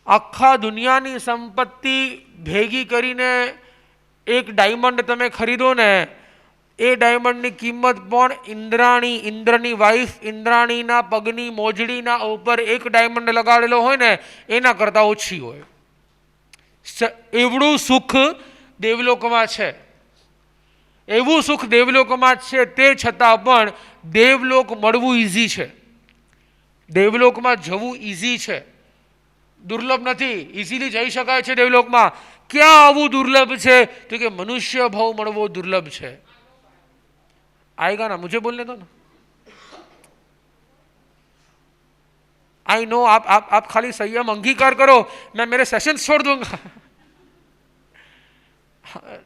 આખા દુનિયાની સંપત્તિ ભેગી કરીને એક ડાયમંડ તમે ખરીદો ને, એ ડાયમંડની કિંમત પણ ઇન્દ્રની વાઈફ ઇન્દ્રાણીના પગની મોજડીના ઉપર એક ડાયમંડ લગાડેલો હોય ને એના કરતાં ઓછી હોય. એવડું સુખ દેવલોકમાં છે, એવું સુખ દેવલોકમાં છે. તે છતાં પણ દેવલોક મળવું ઇઝી છે, દેવલોકમાં જવું ઇઝી છે, દુર્લભ નથી. ઇઝીલી જઈ શકાય છે દેવલોકમાં. ક્યાં આવું દુર્લભ છે? તો કે મનુષ્ય ભાવ મળવો દુર્લભ છે. आएगा ना, मुझे बोलने दो ना. आई नो आप खाली संयम अंगीकार करो, मैं मेरे सेशन छोड़ दूंगा.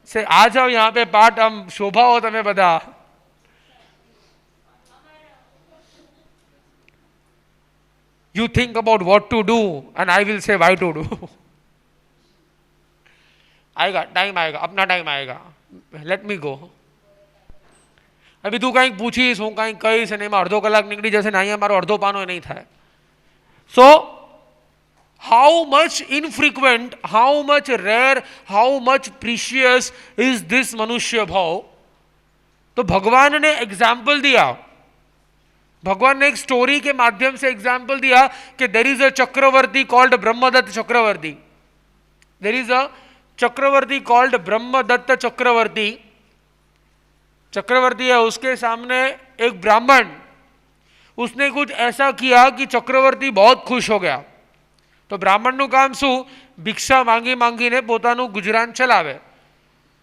से आ जाओ यहाँ पे पाठ, हम शोभा हो तमें बता. You think about what to do and I will say why to do. आएगा टाइम, आएगा अपना टाइम आएगा. लेट मी गो. अभी तू कहीं पूछीश, हूँ कहीं कहीश ने एम अर्धो कलाक निकली जैसे ना, अँ मारो अर्धो पानो नहीं थाय. So how much infrequent, how much rare, how much precious is this मनुष्य भाव. तो भगवान ने एग्जाम्पल दिया, भगवान ने एक स्टोरी के माध्यम से एग्जाम्पल दिया कि there is a Chakravarti called Brahmadatta Chakravarti. There is a Chakravarti called Brahmadatta Chakravarti. चक्रवर्ती है, उसके सामने एक ब्राह्मण, उसने कुछ ऐसा किया कि चक्रवर्ती बहुत खुश हो गया. तो ब्राह्मणનું કામ શું? ભિક્ષા માંગી માંગીને પોતાનું ગુજરાન ચલાવે,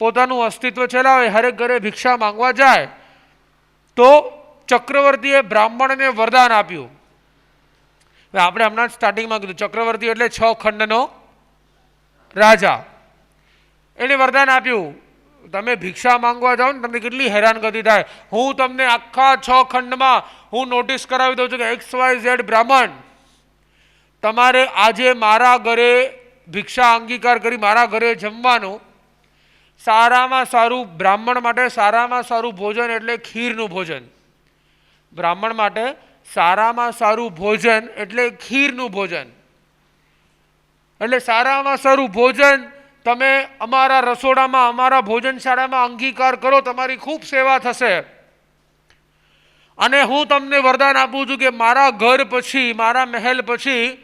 પોતાનું અસ્તિત્વ ચલાવે, હરેક ઘરે ભિક્ષા માંગવા જાય. તો ચક્રવર્તીએ બ્રાહ્મણને વરદાન આપ્યું. આપણે હમણાં સ્ટાર્ટિંગમાં કીધું ચક્રવર્તી એટલે 6 ખંડનો રાજા. એને વરદાન આપ્યું, તમે ભિક્ષા માંગવા જાઓ ને તમને કેટલી હેરાનગતિ થાય. હું તમને આખા 6 ખંડમાં હું નોટિસ કરાવી દઉં છું કે XYZ બ્રાહ્મણ, તમારે આજે મારા ઘરે ભિક્ષા અંગીકાર કરી મારા ઘરે જમવાનું. સારામાં સારું બ્રાહ્મણ માટે સારામાં સારું ભોજન એટલે ખીરનું ભોજન. બ્રાહ્મણ માટે સારામાં સારું ભોજન એટલે ખીરનું ભોજન. એટલે સારામાં સારું ભોજન તમે અમારા રસોડામાં, અમારા ભોજનશાળામાં અંગીકાર કરો, તમારી ખૂબ સેવા થશે. અને હું તમને વરદાન આપું છું કે મારા ઘર પછી, મારા મહેલ પછી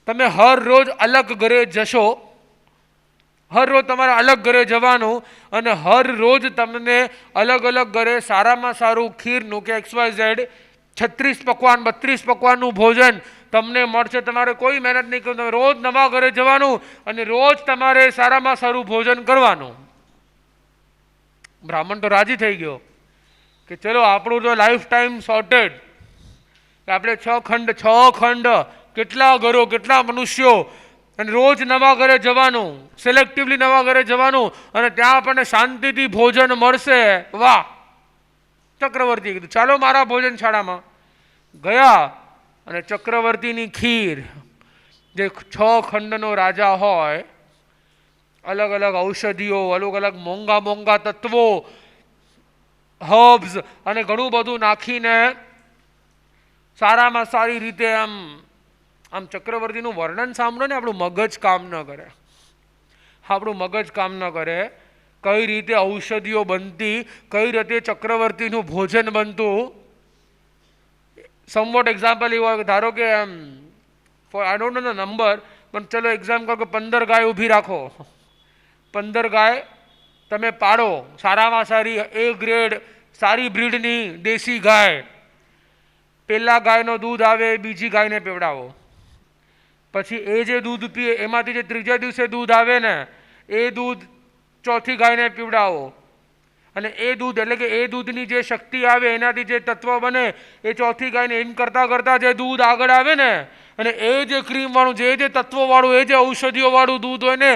તમે હર રોજ અલગ ઘરે જશો, હર રોજ તમારે અલગ ઘરે જવાનું, અને હર રોજ તમને અલગ અલગ ઘરે સારામાં સારું ખીરનું કે XYZ 36 પકવાન 32 પકવાનનું ભોજન તમને મળશે. તમારે કોઈ મહેનત નહીં કરવી, તમે રોજ નવા ઘરે જવાનું અને રોજ તમારે સારામાં સારું ભોજન કરવાનું. બ્રાહ્મણ તો રાજી થઈ ગયો કે ચલો આપણું તો લાઈફ ટાઈમ સોર્ટેડ. આપણે 6 ખંડ, કેટલા ઘરો, કેટલા મનુષ્યો, અને રોજ નવા ઘરે જવાનું, સિલેક્ટિવલી નવા ઘરે જવાનું, અને ત્યાં આપણને શાંતિથી ભોજન મળશે. વાહ! ચક્રવર્તી કીધું ચાલો મારા ભોજનશાળામાં. ગયા અને ચક્રવર્તીની ખીર, જે 6 ખંડનો રાજા હોય, અલગ અલગ ઔષધિઓ, અલગ અલગ મોંઘા મોંઘા તત્વો, હર્બ્સ અને ઘણું બધું નાખીને સારામાં સારી રીતે આમ ચક્રવર્તીનું વર્ણન સાંભળો ને આપણું મગજ કામ ન કરે. આપણું મગજ કામ ન કરે. કઈ રીતે ઔષધિઓ બનતી, કઈ રીતે ચક્રવર્તીનું ભોજન બનતું. સમવોટ એક્ઝામ્પલ એવું હોય, ધારો કે I don't know the number, પણ ચલો એક્ઝામ કહો કે 15 ગાય ઊભી રાખો. 15 ગાય તમે પાડો, સારામાં સારી A ગ્રેડ સારી બ્રીડની દેશી ગાય. પહેલા ગાયનો દૂધ આવે બીજી ગાયને પીવડાવો. પછી એ જે દૂધ પીએ એમાંથી જે ત્રીજા દિવસે દૂધ આવે ને એ દૂધ ચોથી ગાયને પીવડાવો. અને એ દૂધ એટલે કે એ દૂધની જે શક્તિ આવે એનાથી જે તત્વ બને એ ચોથી ગાયને એમ કરતાં કરતાં જે દૂધ આગળ આવે ને, અને એ જે ક્રીમવાળું, જે તત્વોવાળું, એ જે ઔષધિઓવાળું દૂધ હોય ને,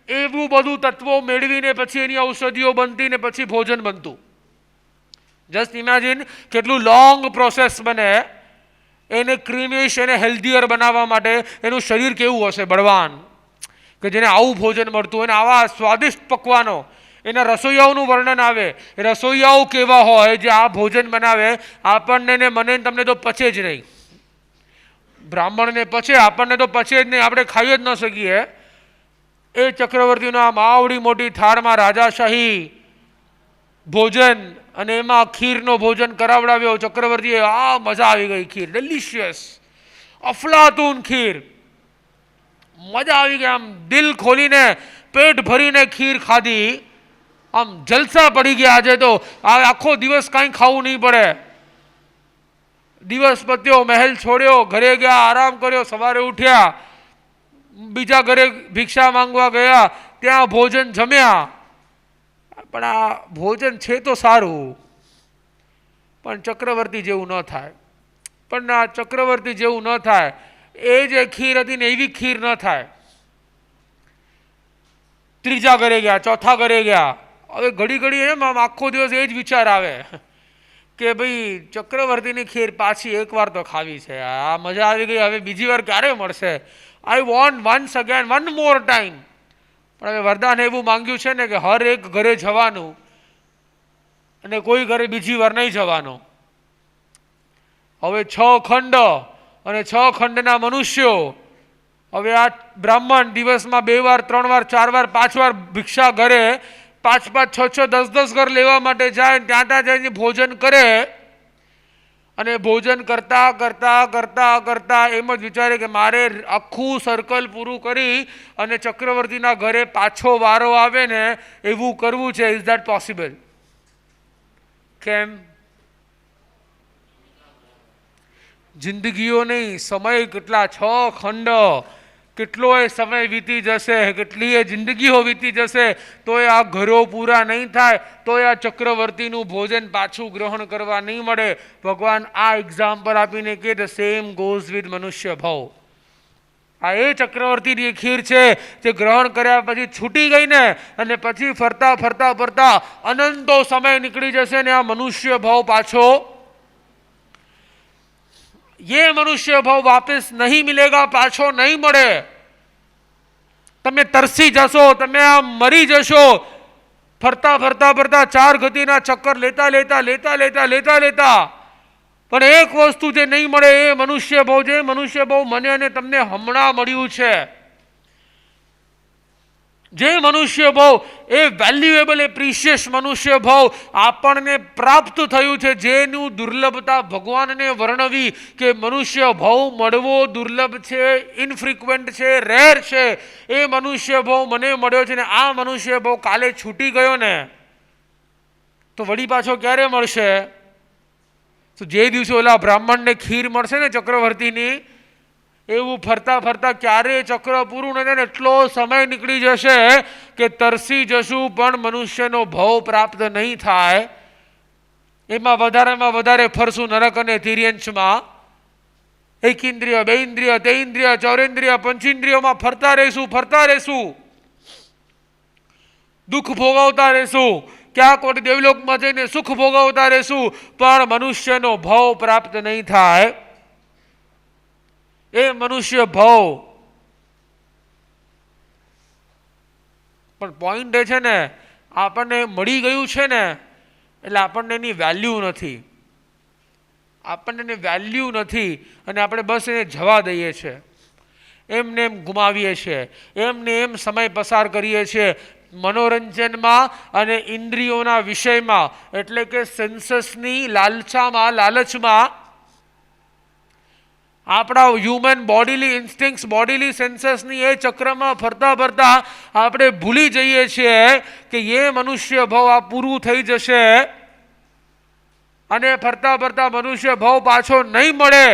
એવું બધું તત્વો મેળવીને પછી એની ઔષધિઓ બનતી ને પછી ભોજન બનતું. જસ્ટ ઇમેજિન કેટલું લોંગ પ્રોસેસ બને એને ક્રીમિશ, એને હેલ્ધીયર બનાવવા માટે. એનું શરીર કેવું હશે બળવાન, કે જેને આવું ભોજન મળતું હોય ને આવા સ્વાદિષ્ટ પકવાનો. એના રસોઈયાઓનું વર્ણન આવે, રસોઈયાઓ કેવા હોય જે આ ભોજન બનાવે. આપણને ને મને તમને તો પચે જ નહીં. બ્રાહ્મણને પચે, આપણને તો પચે જ નહીં, આપણે ખાઈ જ ન શકીએ. એ ચક્રવર્તીનો આમ આવડી મોટી થાળમાં રાજાશાહી ભોજન અને એમાં ખીરનો ભોજન કરાવડાવ્યો ચક્રવર્તીએ. આ મજા આવી ગઈ, ખીર ડિલિશિયસ, અફલાતુન ખીર, મજા આવી ગઈ. આમ દિલ ખોલીને પેટ ભરીને ખીર ખાધી, આમ જલસા પડી ગયા. આજે તો આખો દિવસ કાંઈ ખાવું નહીં પડે. દિવસ પત્યો, મહેલ છોડ્યો, ઘરે ગયા, આરામ કર્યો, સવારે ઉઠ્યા, બીજા ઘરે ભિક્ષા માંગવા ગયા, ત્યાં ભોજન જમ્યા. પણ આ ભોજન છે તો સારું, પણ ચક્રવર્તી જેવું ન થાય. પણ આ ચક્રવર્તી જેવું ન થાય. એ જે ખીર હતી ને એવી ખીર ન થાય. ત્રીજા ઘરે ગયા, ચોથા ઘરે ગયા. હવે ઘડી ઘડી એમ આમ આખો દિવસ એ જ વિચાર આવે કે ભાઈ ચક્રવર્તીની ખીર પાછી એકવાર તો ખાવી છે. આ મજા આવી ગઈ, હવે બીજી વાર ક્યારે મળશે? I want once again, one more time. પણ હવે વરદાન એવું માંગ્યું છે ને કે હર એક ઘરે જવાનું અને કોઈ ઘરે બીજી વાર નહીં જવાનું. હવે 6 ખંડ અને 6 ખંડના મનુષ્યો. હવે આ બ્રાહ્મણ દિવસમાં 2 વાર 3 વાર 4 વાર 5 વાર ભિક્ષા ઘરે 5 5 6 6 10 10 ઘર લેવા માટે જાય, ત્યાં જઈને ભોજન કરે. અને ભોજન કરતા કરતા કરતા કરતા એમ જ વિચારે કે મારે આખું સર્કલ પૂરું કરી અને ચક્રવર્તીના ઘરે પાછો વારો આવે ને એવું કરવું છે. Is that possible? કેમ? જિંદગીઓ નહીં, સમય કેટલા, 6 ખંડ, કેટલોય સમય વીતી જશે, કેટલીય જિંદગીઓ વીતી જશે, તોય આ ઘરો પૂરા નહીં થાય, તોય આ ચક્રવર્તીનું ભોજન પાછું ગ્રહણ કરવા નહીં મળે. ભગવાન આ એક્ઝામ્પલ આપીને કે ધ સેમ ગોઝ વિથ મનુષ્ય ભાવ. આ એ ચક્રવર્તીની ખીર છે જે ગ્રહણ કર્યા પછી છૂટી ગઈ ને, અને પછી ફરતા ફરતા ફરતા અનંતો સમય નીકળી જશે ને આ મનુષ્ય ભાવ પાછો, ये मनुष्य भाव वापस नहीं मिलेगा, पाछो नहीं મળે. તમે તરસી જશો, તમે આ મરી જશો. ફરતા ફરતા ફરતા 4 ગતિના ચક્કર લેતા લેતા લેતા લેતા લેતા લેતા પણ એક વસ્તુ જે નહીં મળે એ મનુષ્ય ભાવ. જે મનુષ્ય ભાવ મને અને તમને હમણાં મળ્યું છે, જે મનુષ્ય ભાવ એ વેલ્યુએબલ, એ પ્રિશિયસ મનુષ્ય ભાવ આપણને પ્રાપ્ત થયું છે, જેનું દુર્લભતા ભગવાનને વર્ણવી કે મનુષ્ય ભાવ મળવો દુર્લભ છે, ઇનફ્રિક્વન્ટ છે, રેર છે. એ મનુષ્ય ભાવ મને મળ્યો છે ને આ મનુષ્ય ભાવ કાલે છૂટી ગયો ને તો વળી પાછો ક્યારે મળશે? તો જે દિવસે ઓલા બ્રાહ્મણને ખીર મળશે ને ચક્રવર્તીની, એવું ફરતા ફરતા ક્યારે ચક્ર પૂરું ન થાય ને એટલો સમય નીકળી જશે કે તરસી જશું પણ મનુષ્યનો ભાવ પ્રાપ્ત નહીં થાય. એમાં વધારેમાં વધારે ફરશું નરક અને તિર્યંશમાં. 1 ઇન્દ્રિય 2 ઇન્દ્રિય 3 ઇન્દ્રિય 4 ઇન્દ્રિય 5 ઇન્દ્રિયોમાં ફરતા રહેશું. દુઃખ ભોગવતા રહેશું, ક્યાંક કોઈ દેવલોકમાં જઈને સુખ ભોગવતા રહેશું, પણ મનુષ્યનો ભાવ પ્રાપ્ત નહીં થાય. એ મનુષ્ય ભાવ. પણ પોઈન્ટ એ છે ને, આપણને મળી ગયું છે ને એટલે આપણને એની વેલ્યુ નથી. આપણને એની વેલ્યુ નથી અને આપણે બસ એને જવા દઈએ છીએ, એમને એમ ગુમાવીએ છીએ, એમને એમ સમય પસાર કરીએ છીએ મનોરંજનમાં અને ઇન્દ્રિયોના વિષયમાં, એટલે કે સેન્સસની લાલચમાં. આપણા હ્યુમન બોડીલી ઇન્સ્ટિંક્ટ્સ, બોડીલી સેન્સસની એ ચક્રમાં ફરતા ફરતા આપણે ભૂલી જઈએ છીએ કે એ મનુષ્ય ભાવ આ પૂરું થઈ જશે અને ફરતા ફરતા મનુષ્ય ભાવ પાછો નહીં મળે.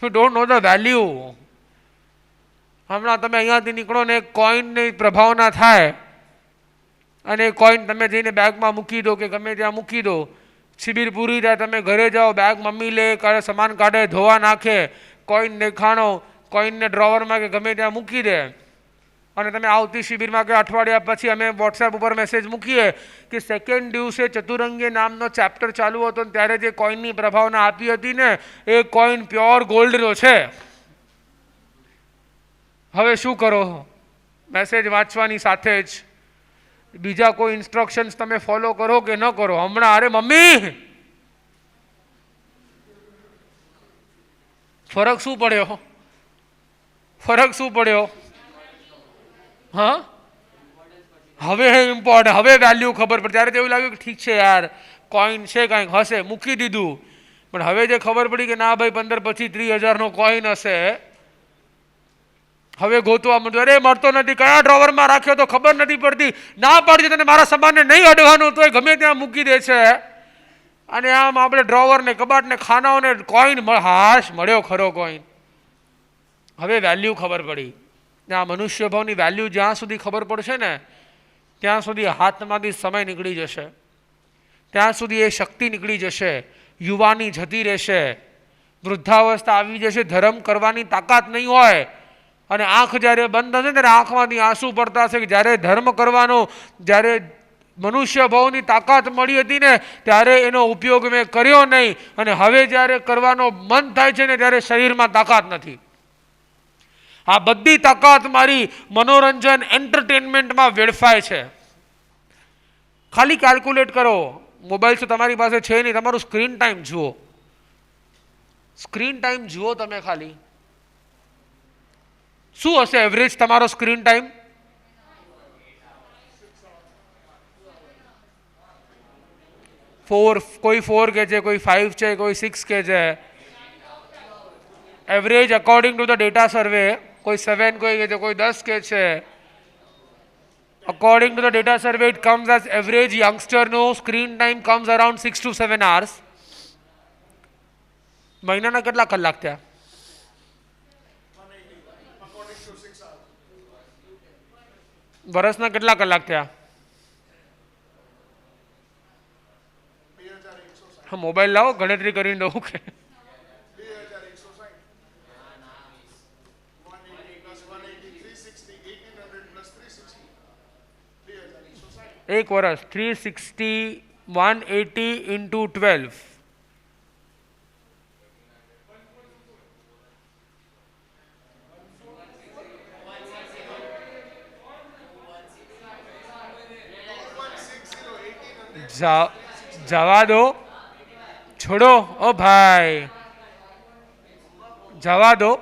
You don't know the value. હમણાં તમે અહીંયાથી નીકળો ને કોઈનની પ્રભાવના થાય અને કોઈન તમે જઈને બેગમાં મૂકી દો કે ગમે ત્યાં મૂકી દો. શિબિર પૂરી થાય, તમે ઘરે જાઓ, બેગ મમ્મી લે, સામાન કાઢે, ધોવા નાખે, કોઈન દેખાણો કોઈનને ડ્રોવરમાં કે ગમે ત્યાં મૂકી દે. અને તમે આવતી શિબિરમાં કે અઠવાડિયા પછી અમે વોટ્સએપ ઉપર મેસેજ મૂકીએ કે 2nd દિવસે ચતુરંગી નામનો ચેપ્ટર ચાલુ હતો ત્યારે જે કોઈનની પ્રભાવના આપી હતી ને એ કોઈન પ્યોર ગોલ્ડનો છે. હવે શું કરો? મેસેજ વાંચવાની સાથે જ બીજા કોઈ ઇન્સ્ટ્રક્શન્સ તમે ફોલો કરો કે ન કરો? હમણાં અરે મમ્મી ફરક શું પડ્યો? ફરક શું પડ્યો? હા, હવે ઇમ્પોર્ટન્ટ, હવે વેલ્યુ ખબર પડે. ત્યારે તો એવું લાગ્યું કે ઠીક છે યાર, કોઈન છે, કાંઈક હશે, મૂકી દીધું. પણ હવે જે ખબર પડી કે ના ભાઈ 15, 25, 30,000નો કોઈન હશે, હવે ગોતવા માંડ્યો. અરે મળતો નથી, કયા ડ્રોવરમાં રાખ્યો તો ખબર નથી પડતી, ના પાડજો તને મારા સામાનને નહીં અડવાનું, તો એ ગમે ત્યાં મૂકી દે છે. અને આમ આપણે ડ્રોવરને, કબાટને, ખાનાઓને કોઈન હાશ મળ્યો ખરો કોઈન. હવે વેલ્યુ ખબર પડી. આ મનુષ્ય ભાવની વેલ્યુ જ્યાં સુધી ખબર પડશે ને, ત્યાં સુધી હાથમાંથી સમય નીકળી જશે, ત્યાં સુધી એ શક્તિ નીકળી જશે, યુવાની જતી રહેશે, વૃદ્ધાવસ્થા આવી જશે, ધર્મ કરવાની તાકાત નહીં હોય. અને આંખ જ્યારે બંધ હશે ત્યારે આંખમાંથી આંસુ પડતા હશે કે જ્યારે ધર્મ કરવાનો, જ્યારે મનુષ્ય ભાવની તાકાત મળી હતી ને ત્યારે એનો ઉપયોગ મેં કર્યો નહીં, અને હવે જ્યારે કરવાનો મન થાય છે ને ત્યારે શરીરમાં તાકાત નથી. આ બધી તાકાત મારી મનોરંજન, એન્ટરટેનમેન્ટમાં વેડફાય છે. ખાલી કેલ્ક્યુલેટ કરો, મોબાઈલ તો તમારી પાસે છે નહીં, તમારું સ્ક્રીન ટાઈમ જુઓ. સ્ક્રીન ટાઈમ જુઓ તમે ખાલી. શું હશે એવરેજ તમારો સ્ક્રીન ટાઈમ? કોઈ 4 કે છે, કોઈ 5 છે, કોઈ 6 કે છે. Average according to the data survey કોઈ 7 કોઈ કે છે, કોઈ 10 કે છે. According to the data survey, it comes as average youngster no screen time comes around 6 to 7 hours. મહિનાના કેટલા કલાક થયા? વર્ષના કેટલા કલાક થયા? હા, મોબાઈલ લાવો, ગણતરી કરીને દઉં કે એક વર્ષ 360, 180 into 12. જવા દો, છોડો. ઓ ભાઈ જવા દો.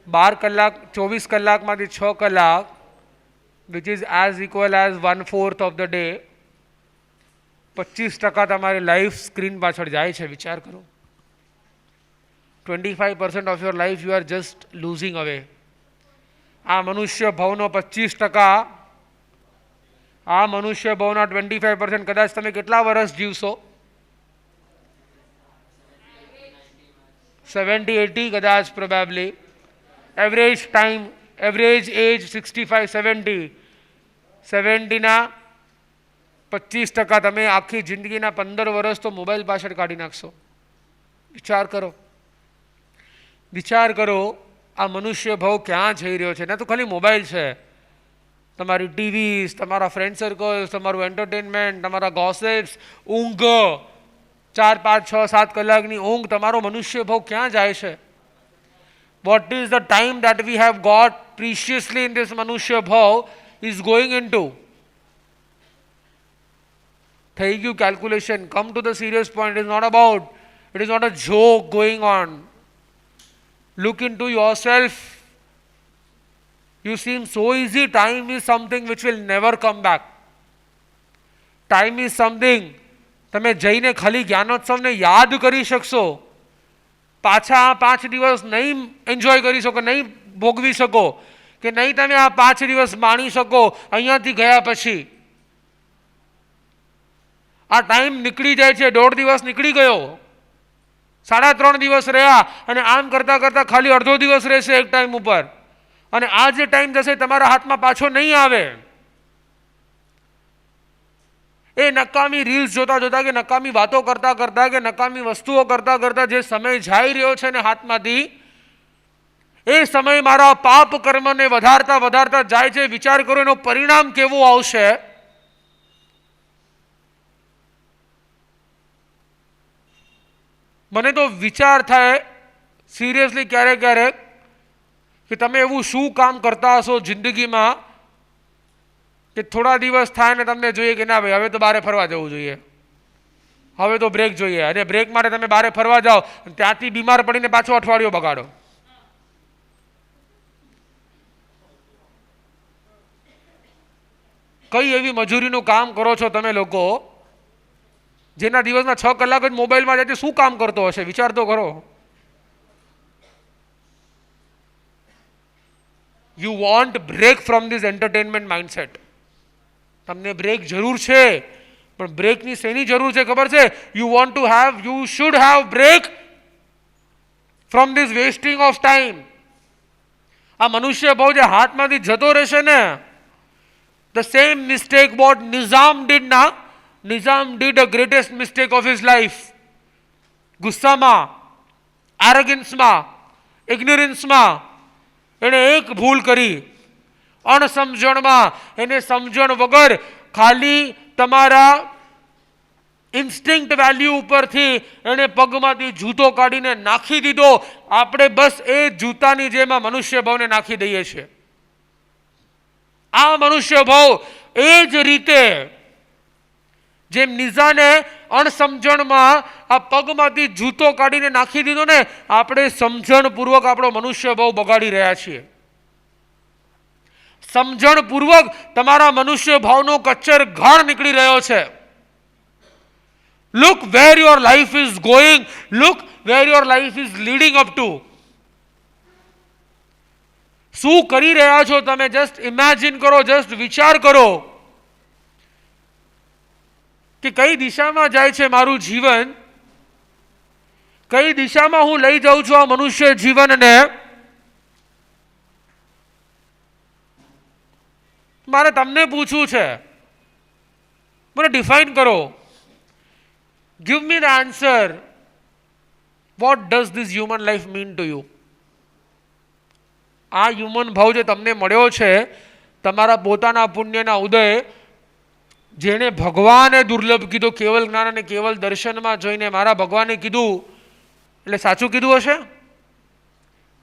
12 કલાક, 24 કલાકમાંથી 6 કલાક, which is as equal as 1/4 of the day. 25% તમારી લાઈફ સ્ક્રીન પાછળ જાય છે. વિચાર કરો. 25% of your life you are just losing away. આ મનુષ્ય ભાવનો 25%, આ મનુષ્ય ભાવના 25% કદાચ તમે કેટલા વર્ષ જીવશો? 70, 80 કદાચ, પ્રોબેબલી. એવરેજ ટાઈમ, એવરેજ એજ 65, 70. 70ના 25% તમે આખી જિંદગીના 15 વર્ષ તો મોબાઈલ પાછળ કાઢી નાખશો. વિચાર કરો, વિચાર કરો. આ મનુષ્ય ભાવ ક્યાં જઈ રહ્યો છે? ના તો ખાલી મોબાઈલ છે, તમારી ટીવી, તમારા ફ્રેન્ડ સર્કલ, તમારું એન્ટરટેનમેન્ટ, તમારા ગોસિપ્સ, ઊંઘ, 4, 5, 6, 7 કલાકની ઊંઘ, તમારો મનુષ્ય ભાવ ક્યાં જાય છે? What is the time that we have got preciously in this Manushya Bhav is going into? થઈ ગયું calculation. Come to the serious point. It is not about, it is not a joke going on. Look into yourself. You seem so easy. Time is something which will never come back. Time is something તમે જઈને ખાલી જ્ઞાનોત્સવને યાદ કરી શકશો, પાછા આ 5 દિવસ નહીં એન્જોય કરી શકો, નહીં ભોગવી શકો, કે નહીં તમે આ 5 દિવસ માણી શકો અહીંયાથી ગયા પછી. આ ટાઈમ નીકળી જાય છે. 1.5 દિવસ નીકળી ગયો, 3.5 દિવસ રહ્યા, અને આમ કરતાં કરતાં ખાલી અડધો દિવસ રહેશે એક ટાઈમ ઉપર, અને આ જે ટાઈમ જશે તમારા હાથમાં પાછો નહીં આવે. એ નકામી રીલ્સ જોતા જોતા, કે નકામી વાતો કરતા કરતા, કે નકામી વસ્તુઓ કરતા કરતા જે સમય જઈ રહ્યો છે ને હાથમાંથી, એ સમય મારા પાપ કર્મને વધારતા વધારતા જાય છે. વિચાર કરો એનો પરિણામ કેવું આવશે. મને તો વિચાર થાય સિરિયસલી ક્યારેક ક્યારેક કે તમે એવું શું કામ કરતા હશો જિંદગીમાં કે થોડા દિવસ થાય ને તમને જોઈએ કે ના ભાઈ હવે તો બહાર ફરવા જવું જોઈએ, હવે તો બ્રેક જોઈએ, અને બ્રેક માટે તમે બહાર ફરવા જાઓ, ત્યાંથી બીમાર પડીને પાછો અઠવાડિયો બગાડો. કઈ એવી મજૂરીનું કામ કરો છો તમે લોકો, જેના દિવસના 6 કલાક જ મોબાઈલમાં જાય, શું કામ કરતો હશે? વિચાર તો કરો. You want break from this entertainment mindset. તમને બ્રેક જરૂર છે, પણ બ્રેકની શેની જરૂર છે ખબર છે? You should have break from this wasting of time. આ મનુષ્ય ભાવ જે હાથમાંથી જતો રહેશે ને, the same mistake what Nizam did now. Nizam did the greatest mistake of his life. ગુસ્સામાં, એરોગન્સમાં, ઇગ્નોરન્સમાં એને એક ભૂલ કરી. અણસમજણમાં એને સમજણ વગર ખાલી તમારા ઇન્સ્ટિંક્ટ વેલ્યુ ઉપરથી એને પગમાંથી જૂતો કાઢીને નાખી દીધો. આપણે બસ એ જૂતાની જેમ આ મનુષ્ય ભાવને નાખી દઈએ છીએ. આ મનુષ્ય ભાવ એ જ રીતે જેમ નિઝાને અણસમજણમાં આ પગમાંથી જૂતો કાઢીને નાખી દીધો ને, આપણે સમજણપૂર્વક આપણો મનુષ્ય ભાવ બગાડી રહ્યા છીએ. સમજણપૂર્વક તમારા મનુષ્ય ભાવનો કચ્છર ઘાણ નીકળી રહ્યો છે. Look where your life is going, look where your life is leading up to. શું કરી રહ્યા છો તમે? જસ્ટ ઇમેજિન કરો, જસ્ટ વિચાર કરો કે કઈ દિશામાં જાય છે મારું જીવન, કઈ દિશામાં હું લઈ જાઉં છું આ મનુષ્ય જીવનને. મારે તમને પૂછવું છે, મને ડિફાઇન કરો. Give me the answer. Vote does this human life mean to you? આ હ્યુમન ભાવ જે તમને મળ્યો છે, તમારા પોતાના પુણ્યના ઉદય, જેણે ભગવાને દુર્લભ કીધું, કેવલ જ્ઞાન અને કેવલ દર્શનમાં જોઈને મારા ભગવાને કીધું, એટલે સાચું કીધું હશે?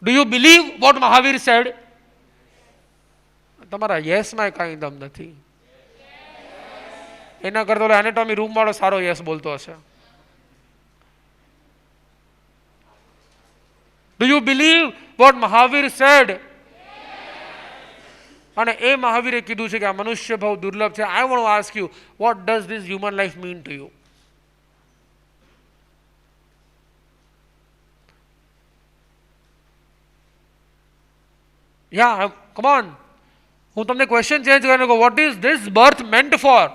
Do you believe what Mahavir said? તમારા યસમાં કાંઈ દમ નથી. એના કરતા એનેટોમી રૂમ વાળો સારો યસ બોલતો હશે. Do you believe what Mahavir said? અને એ મહાવીરે કીધું છે કે આ મનુષ્ય ભાવ દુર્લભ છે. I want to ask you, what does this human life mean to you? Yeah come on. હું તમને ક્વેશ્ચન ચેન્જ કરીને કહું, what is this birth meant for?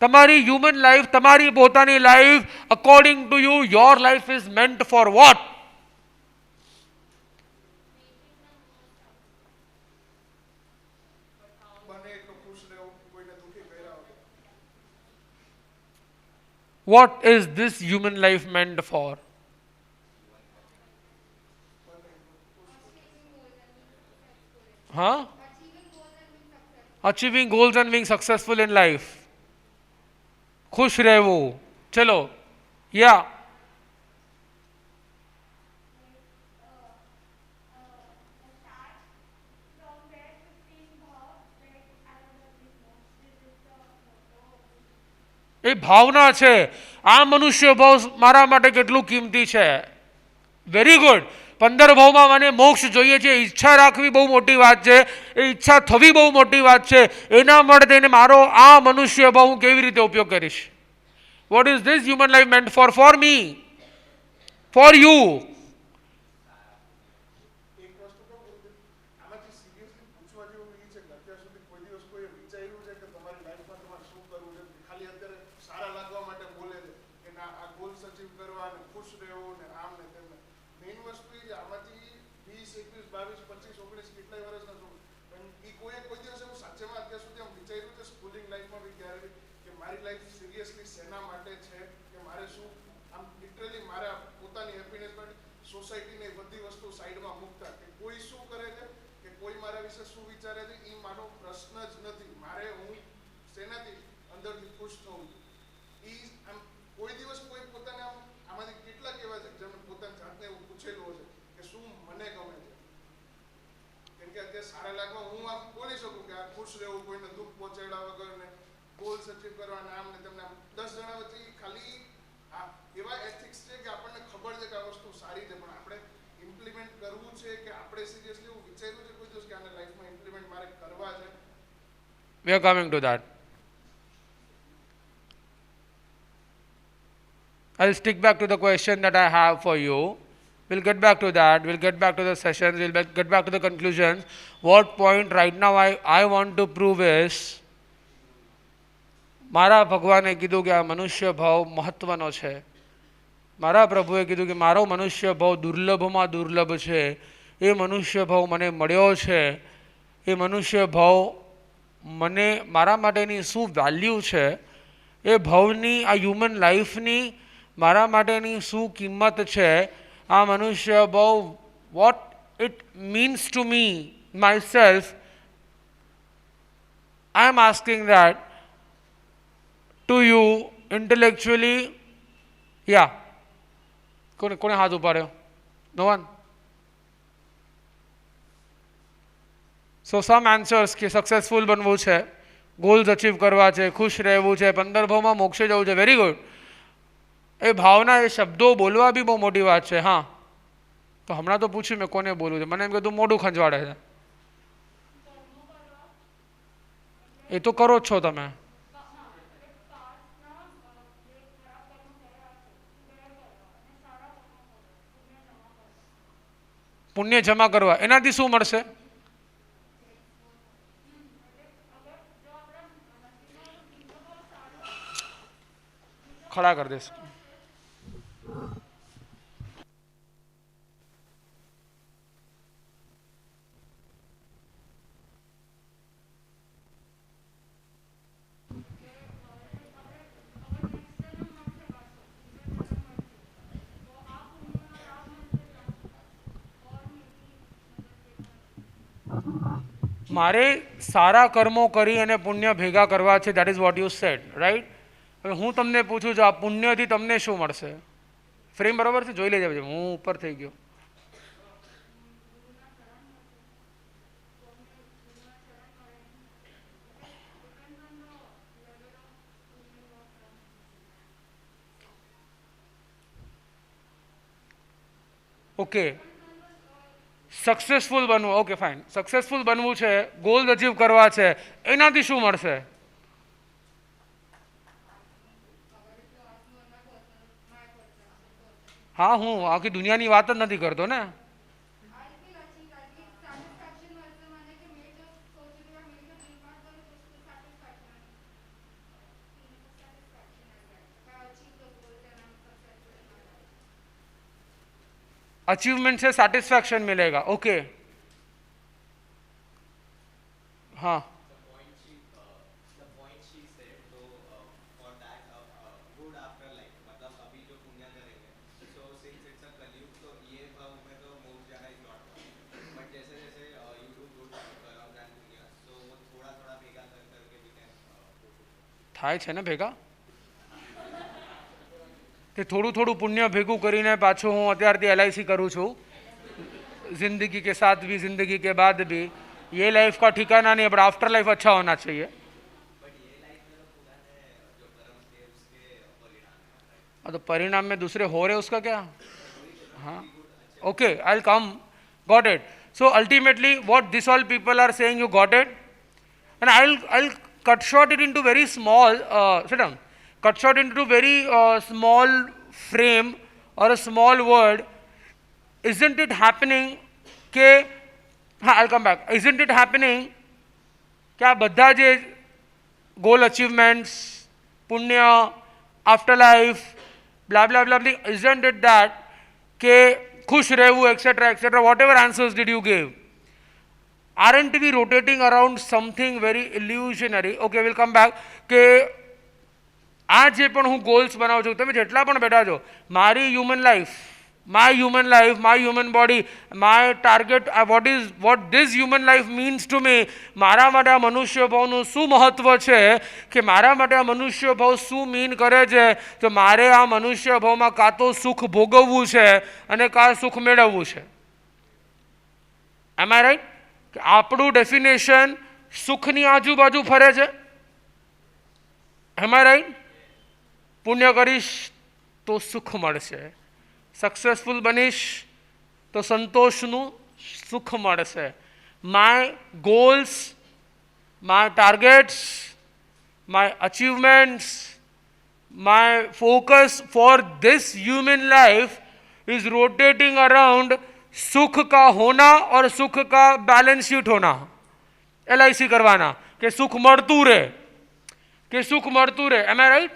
તમારી હ્યુમન લાઈફ, તમારી પોતાની life, according to you, your life is meant for what? What is this human life meant for? Huh? Achieving goals and being successful in life. खुश रहवो. चलो, या એ ભાવના છે. આ મનુષ્ય ભાવ મારા માટે કેટલું કિંમતી છે. Very good. 15 ભાવમાં મને મોક્ષ જોઈએ છે. ઈચ્છા રાખવી બહુ મોટી વાત છે, એ ઈચ્છા થવી બહુ મોટી વાત છે. એના માટે થઈને મારો આ મનુષ્ય ભાવ હું કેવી રીતે ઉપયોગ કરીશ? What is this human life meant for? For me, for you. સોસાયટીને બધી વસ્તુ સાઈડમાં મૂકતા કે કોઈ શું કરે છે કે કોઈ મારા વિશે શું વિચારે છે એ મારો પ્રશ્ન જ નથી. મારે હું શેનાથી અંદરથી ખુશ થવું છું. એ આમ કોઈ દિવસ કોઈ પોતાને આમાંથી કેટલાક એવા છે જેમને પોતાની જાતને એવું પૂછેલું હશે કે શું મને ગમે છે? કેમ કે અત્યારે સારા લાગવા હું આમ બોલી શકું કે આ ખુશ રહેવું, કોઈને દુઃખ પહોંચાડ્યા વગર ને ગોલ્સ અચીવ કરવાના, આમ ને તેમને 10 જણા વચ્ચે ખાલી એવા એથિક્સ છે કે આપણને ખબર છે કે આ વસ્તુ સારી છે, પણ આપણે ઇમ્પ્લિમેન્ટ કરવું છે કે આપણે સિરિયસલી એવું વિચાર્યું છે કોઈ દિવસ કે આને લાઈફમાં ઇમ્પ્લિમેન્ટ મારે કરવા છે? We are coming to that. I'll stick back to the question that I have for you. We'll get back to that. We'll get back to the sessions. We'll get back to the conclusions. What point right now I want to prove is, મારા ભગવાને કીધું કે આ મનુષ્ય ભાવ મહત્વનો છે. મારા પ્રભુએ કીધું કે મારો મનુષ્ય ભાવ દુર્લભમાં દુર્લભ છે. એ મનુષ્ય ભાવ મને મળ્યો છે. એ મનુષ્ય ભાવ મને મારા માટેની શું વેલ્યુ છે, એ ભાવની, આ હ્યુમન લાઈફની મારા માટેની શું કિંમત છે, આ મનુષ્ય ભાવ, what it means to me myself. I am asking that to you intellectually. Yeah, કોને હાથ ઉપાડ્યો? No one. So some answers કે સક્સેસફુલ બનવું છે, ગોલ્સ અચીવ કરવા છે, ખુશ રહેવું છે, 15 ભાવમાં મોક્ષે જવું છે. Very good. એ ભાવના, એ શબ્દો બોલવા બી બહુ મોટી વાત છે. હા, તો હમણાં તો પૂછ્યું મેં કોને બોલવું છે, મને એમ કીધું મોઢું ખંજવાડે છે. એ તો કરો જ છો તમે. પુણ્ય જમા કરવા, એનાથી શું મળશે? ખડા કરી દેશ. મારે સારા કર્મો કરી અને પુણ્ય ભેગા કરવા છે. That is what you sad, right? હવે હું તમને પૂછું છું, આ પુણ્યથી તમને શું મળશે? ફ્રેમ બરાબર છે? જોઈ લેજે. હું ઉપર થઈ ગયો. ઓકે, સક્સેસફુલ બનવું. ઓકે ફાઇન, સક્સેસફુલ બનવું છે, ગોલ્સ અચીવ કરવા છે, એનાથી શું મળશે? હા, હું આખી દુનિયાની વાત જ નથી કરતો ને. अचीवमेंट से सेटिस्फैक्शन मिलेगा. ओके, हाँ. થાય છે ને ભેગા. તે થોડું થોડું પુણ્ય ભેગું કરીને પાછું હું અત્યારથી LIC કરું છું. जिंदगी के साथ भी, जिंदगी के बाद भी. ये लाइफ का ठिकाना नहीं है, बट आफ्टर लाइफ अच्छा होना चाहिए. तो परिणाम में दूसरे हो रहे उसका क्या? हाँ, okay, I will come. Got it. So ultimately what this all people are saying, you got it? And I will cut short it into very small, sit down, cut short into very small frame or a small word. Isn't it happening કે, હા, I'll come back. Isn't it happening કે આ બધા જે goal achievements, પુણ્ય, after life, blah blah blah, isn't it that કે ખુશ રહેવું, etc etc, whatever answers did you give, aren't we rotating around something very illusionary? Okay, we'll come back. કે આ જે પણ હું ગોલ્સ બનાવું છું, તમે જેટલા પણ બેઠા છો, મારી human life, my human body, my target, what this human life means to me. મારા માટે આ મનુષ્ય ભાવનું શું મહત્વ છે, કે મારા માટે આ મનુષ્ય ભાવ શું મીન કરે છે, તો મારે આ મનુષ્ય ભાવમાં કાં તો સુખ ભોગવવું છે અને કાં સુખ મેળવવું છે. Am I right? આપણું ડેફિનેશન સુખની આજુબાજુ ફરે છે. Am I right? પુણ્ય કરીશ તો સુખ મળશે, સક્સેસફુલ બનીશ તો સંતોષનું સુખ મળશે. My goals, my targets, my achievements, my focus for this human life is rotating around सुख का होना और सुख का बैलेंस शीट होना. LIC करवाना कि सुख મળતું રહે, कि सुख મળતું રહે. एम आई राइट?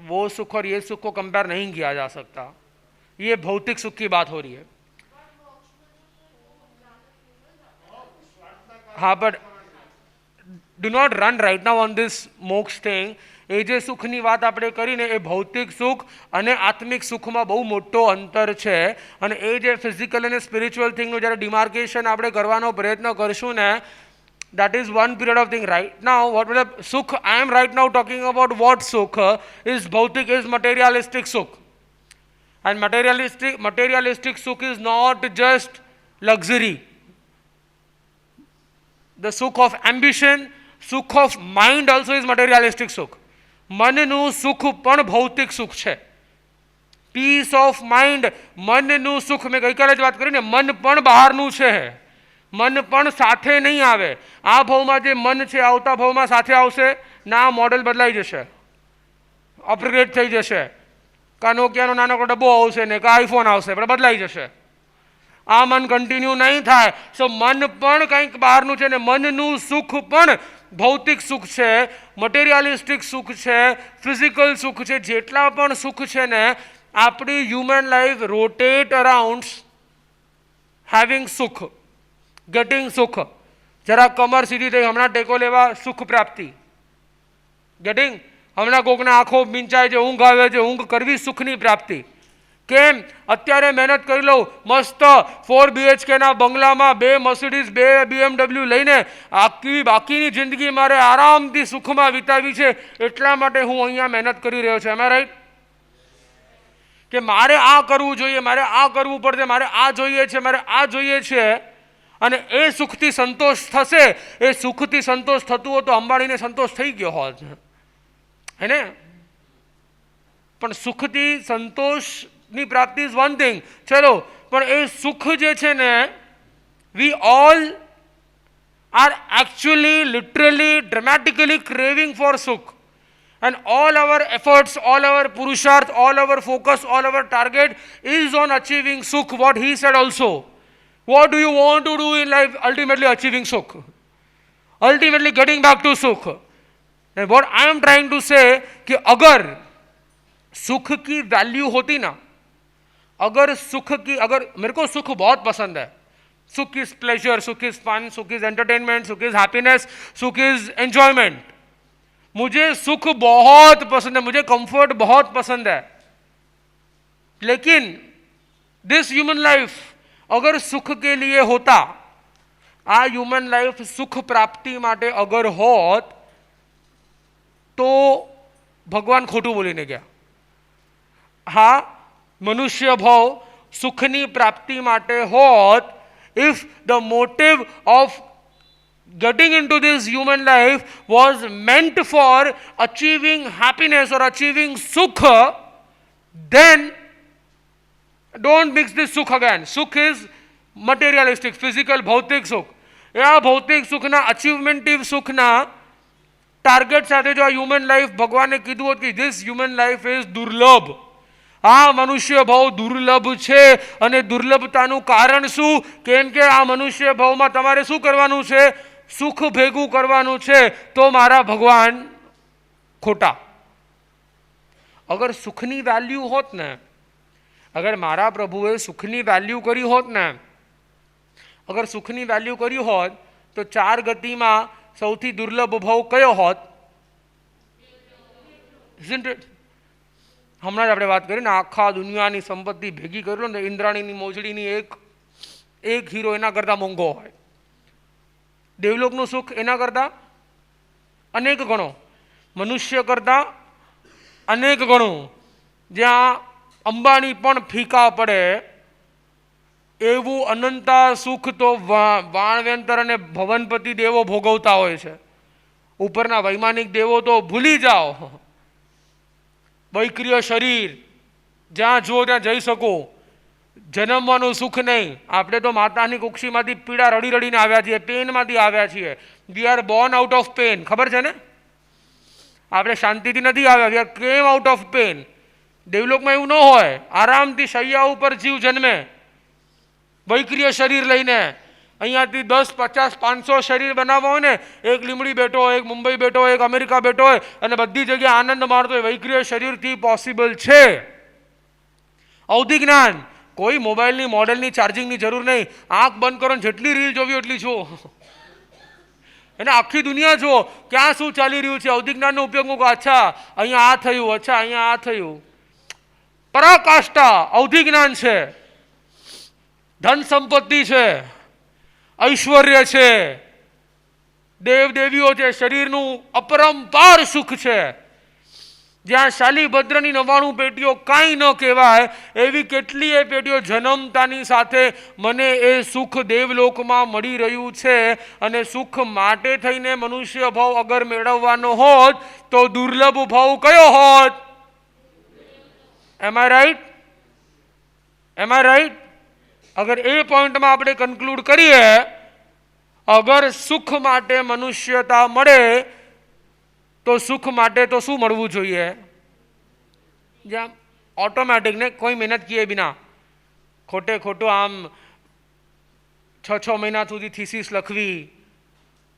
वो सुख और ये सुख को कंपेयर नहीं किया जा सकता. ये भौतिक सुख की बात हो रही है. हाँ, but do not run right now on this मोक्ष थिंग. એ જે સુખની વાત આપણે કરીને એ ભૌતિક સુખ અને આત્મિક સુખમાં બહુ મોટો અંતર છે. અને એ જે ફિઝિકલ અને સ્પિરિચ્યુઅલ થિંગનું જ્યારે ડિમાર્કેશન આપણે કરવાનો પ્રયત્ન કરશું ને, that is one period of thing. Right now, what sukh I am right now talking about, what sukh is bhautik, is materialistic sukh. And materialistic sukh is not just luxury. The sukh of ambition, sukh of mind also is materialistic sukh. મનનું સુખ પણ ભૌતિક સુખ છે. Piece of mind, મનનું સુખ. મેં ગઈકાલે જ વાત કરી ને, મન પણ બહારનું છે, મન પણ સાથે નહીં આવે. આ ભાવમાં જે મન છે આવતા ભાવમાં સાથે આવશે ના, મોડેલ બદલાઈ જશે, અપગ્રેડ થઈ જશે. કા નોકિયાનો નાનકડો ડબ્બો આવશે ને કા આઈફોન આવશે, પણ બદલાઈ જશે. આ મન કન્ટિન્યુ નહીં થાય. સો મન પણ કંઈક બહારનું છે ને મનનું સુખ પણ ભૌતિક સુખ છે, મટીરિયાલિસ્ટિક સુખ છે, ફિઝિકલ સુખ છે. જેટલા પણ સુખ છે ને, આપણી human life rotate around having સુખ, ગેટિંગ સુખ. જરા કમર સીધી થઈ, હમણાં ટેકો લેવા, સુખ પ્રાપ્તિ. ગેટિંગ, હમણાં કોકને આંખો મીંચાય છે, ઊંઘ આવે છે, ઊંઘ કરવી સુખની પ્રાપ્તિ. કેમ? અત્યારે મહેનત કરી લઉં, મસ્ત 4 BHK ના બંગલામાં 2 મર્સિડીઝ 2 BMW લઈને આખી બાકીની જિંદગી મારે આરામથી સુખમાં વિતાવી છે, એટલા માટે હું અહીંયા મહેનત કરી રહ્યો છું. એમ આઈ રાઈટ? કે મારે આ કરવું જોઈએ, મારે આ કરવું પડશે, મારે આ જોઈએ છે, મારે આ જોઈએ છે, અને એ સુખથી સંતોષ થશે. એ સુખથી સંતોષ થતું હોય તો અંબાણીને સંતોષ થઈ ગયો હોત, હે ને? પણ સુખથી સંતોષની પ્રાપ્તિ ઇઝ વન થિંગ. ચલો, પણ એ સુખ જે છે ને, we all are actually literally dramatically craving for સુખ. And all our efforts, all our purusharth, all our focus, all our target is on achieving sukh. What he said also. What do you want to do in life? Ultimately achieving sukh. Ultimately getting back to sukh. And what I am trying to say कि अगर सुख की value होती ना, अगर सुख की, अगर मेरे को सुख बहुत पसंद है, सुख इज प्लेजर, सुख इज फन, सुख इज एंटरटेनमेंट, सुख इज हैप्पीनेस, सुख इज एंजॉयमेंट. मुझे सुख बहुत पसंद है, मुझे कंफर्ट बहुत पसंद है. लेकिन दिस ह्यूमन लाइफ अगर सुख के लिए होता, आ ह्यूमन लाइफ सुख प्राप्ति माटे अगर होत, तो भगवान खोटू बोलीने गया. हाँ, मनुष्य भाव सुखनी प्राप्ति माटे होत, if the motive of getting into this human life was meant for achieving happiness or achieving sukha, then don't mix this sukh again. Sukh is materialistic, physical, bhautik sukh. या भौतिक सुखना, अचीवमेंटिव सुखना टार्गेट સાથે જો આ હ્યુમન લાઈફ ભગવાને કીધું હોત કે this human life is દુર્લભ, આ મનુષ્ય ભાવ દુર્લભ છે. અને દુર્લભતાનું કારણ શું? કેમ કે આ મનુષ્ય ભાવમાં તમારે શું કરવાનું છે? સુખ ભેગું કરવાનું છે. તો મારા ભગવાન ખોટા. અગર સુખની વેલ્યુ હોત ને, અગર મારા પ્રભુએ સુખની વેલ્યુ કરી હોત ને, અગર સુખની વેલ્યુ કરી હોત તો 4 ગતિમાં સૌથી દુર્લભ ભાવ કયો હોત? હમણાં જ આપણે વાત કરી ને, આખા દુનિયાની સંપત્તિ ભેગી કરી લો ને, ઇન્દ્રાણીની મોજડીની એક હીરો એના કરતાં મોંઘો હોય. દેવલોકનું સુખ એના કરતાં અનેક ગણો, મનુષ્ય કરતાં અનેક ગણું. જ્યાં અંબાણી પણ ફીકા પડે એવું અનંતા સુખ તો વાણવેંતર અને ભવનપતિ દેવો ભોગવતા હોય છે. ઉપરના વૈમાનિક દેવો તો ભૂલી જાઓ, વૈક્રિય શરીર જ્યાં જુઓ ત્યાં જઈ શકો, જન્મવાનું સુખ નહીં. આપણે તો માતાની કુક્ષીમાંથી પીડા રડી રડીને આવ્યા છીએ, પેનમાંથી આવ્યા છીએ. We are born out of pain, ખબર છે ને? આપણે શાંતિથી નથી આવ્યા, we are came out of pain. દેવલોકમાં એવું ન હોય, આરામથી શૈયા ઉપર જીવ જન્મે વૈક્રિય શરીર લઈને. અહીંયાથી 10, 50, 500 શરીર બનાવવા હોય ને, એક લીમડી બેઠો હોય, એક મુંબઈ બેઠો હોય, એક અમેરિકા બેઠો હોય અને બધી જગ્યાએ આનંદ માણતો હોય. વૈક્રિય શરીરથી પોસિબલ છે. અવધિ જ્ઞાન, કોઈ મોબાઈલની મોડેલની ચાર્જિંગની જરૂર નહીં. આંખ બંધ કરો ને જેટલી રીલ જોવી એટલી જો, એને આખી દુનિયા જો ક્યાં શું ચાલી રહ્યું છે. અવધિ જ્ઞાનનો ઉપયોગ મૂકો. અચ્છા અહીંયા આ થયું, અચ્છા અહીંયા આ થયું. પરાકાષ્ઠા અવધિ જ્ઞાન છે. ધન સંપત્તિ છે, ઐશ્વર્ય છે, દેવ દેવીઓ છે, શરીરનું અપરંપાર સુખ છે. જ્યાં શાલીભદ્રની 99 પેટીઓ કાંઈ ન કહેવાય એવી કેટલીય પેટીઓ જન્મતાની સાથે મને એ સુખ દેવલોકમાં મળી રહ્યું છે. અને સુખ માટે થઈને મનુષ્ય ભાવ અગર મેળવવાનો હોત તો દુર્લભ ભાવ કયો હોત? Am I right? Am I right? અગર એ પોઈન્ટમાં આપણે કન્ક્લુડ કરીએ, અગર સુખ માટે મનુષ્યતા મળે તો સુખ માટે તો શું મળવું જોઈએ? જ્યાં ઓટોમેટિક ને કોઈ મહેનત કિए बिना ખોટે ખોટું આમ 6 મહિના સુધી થીસીસ લખવી,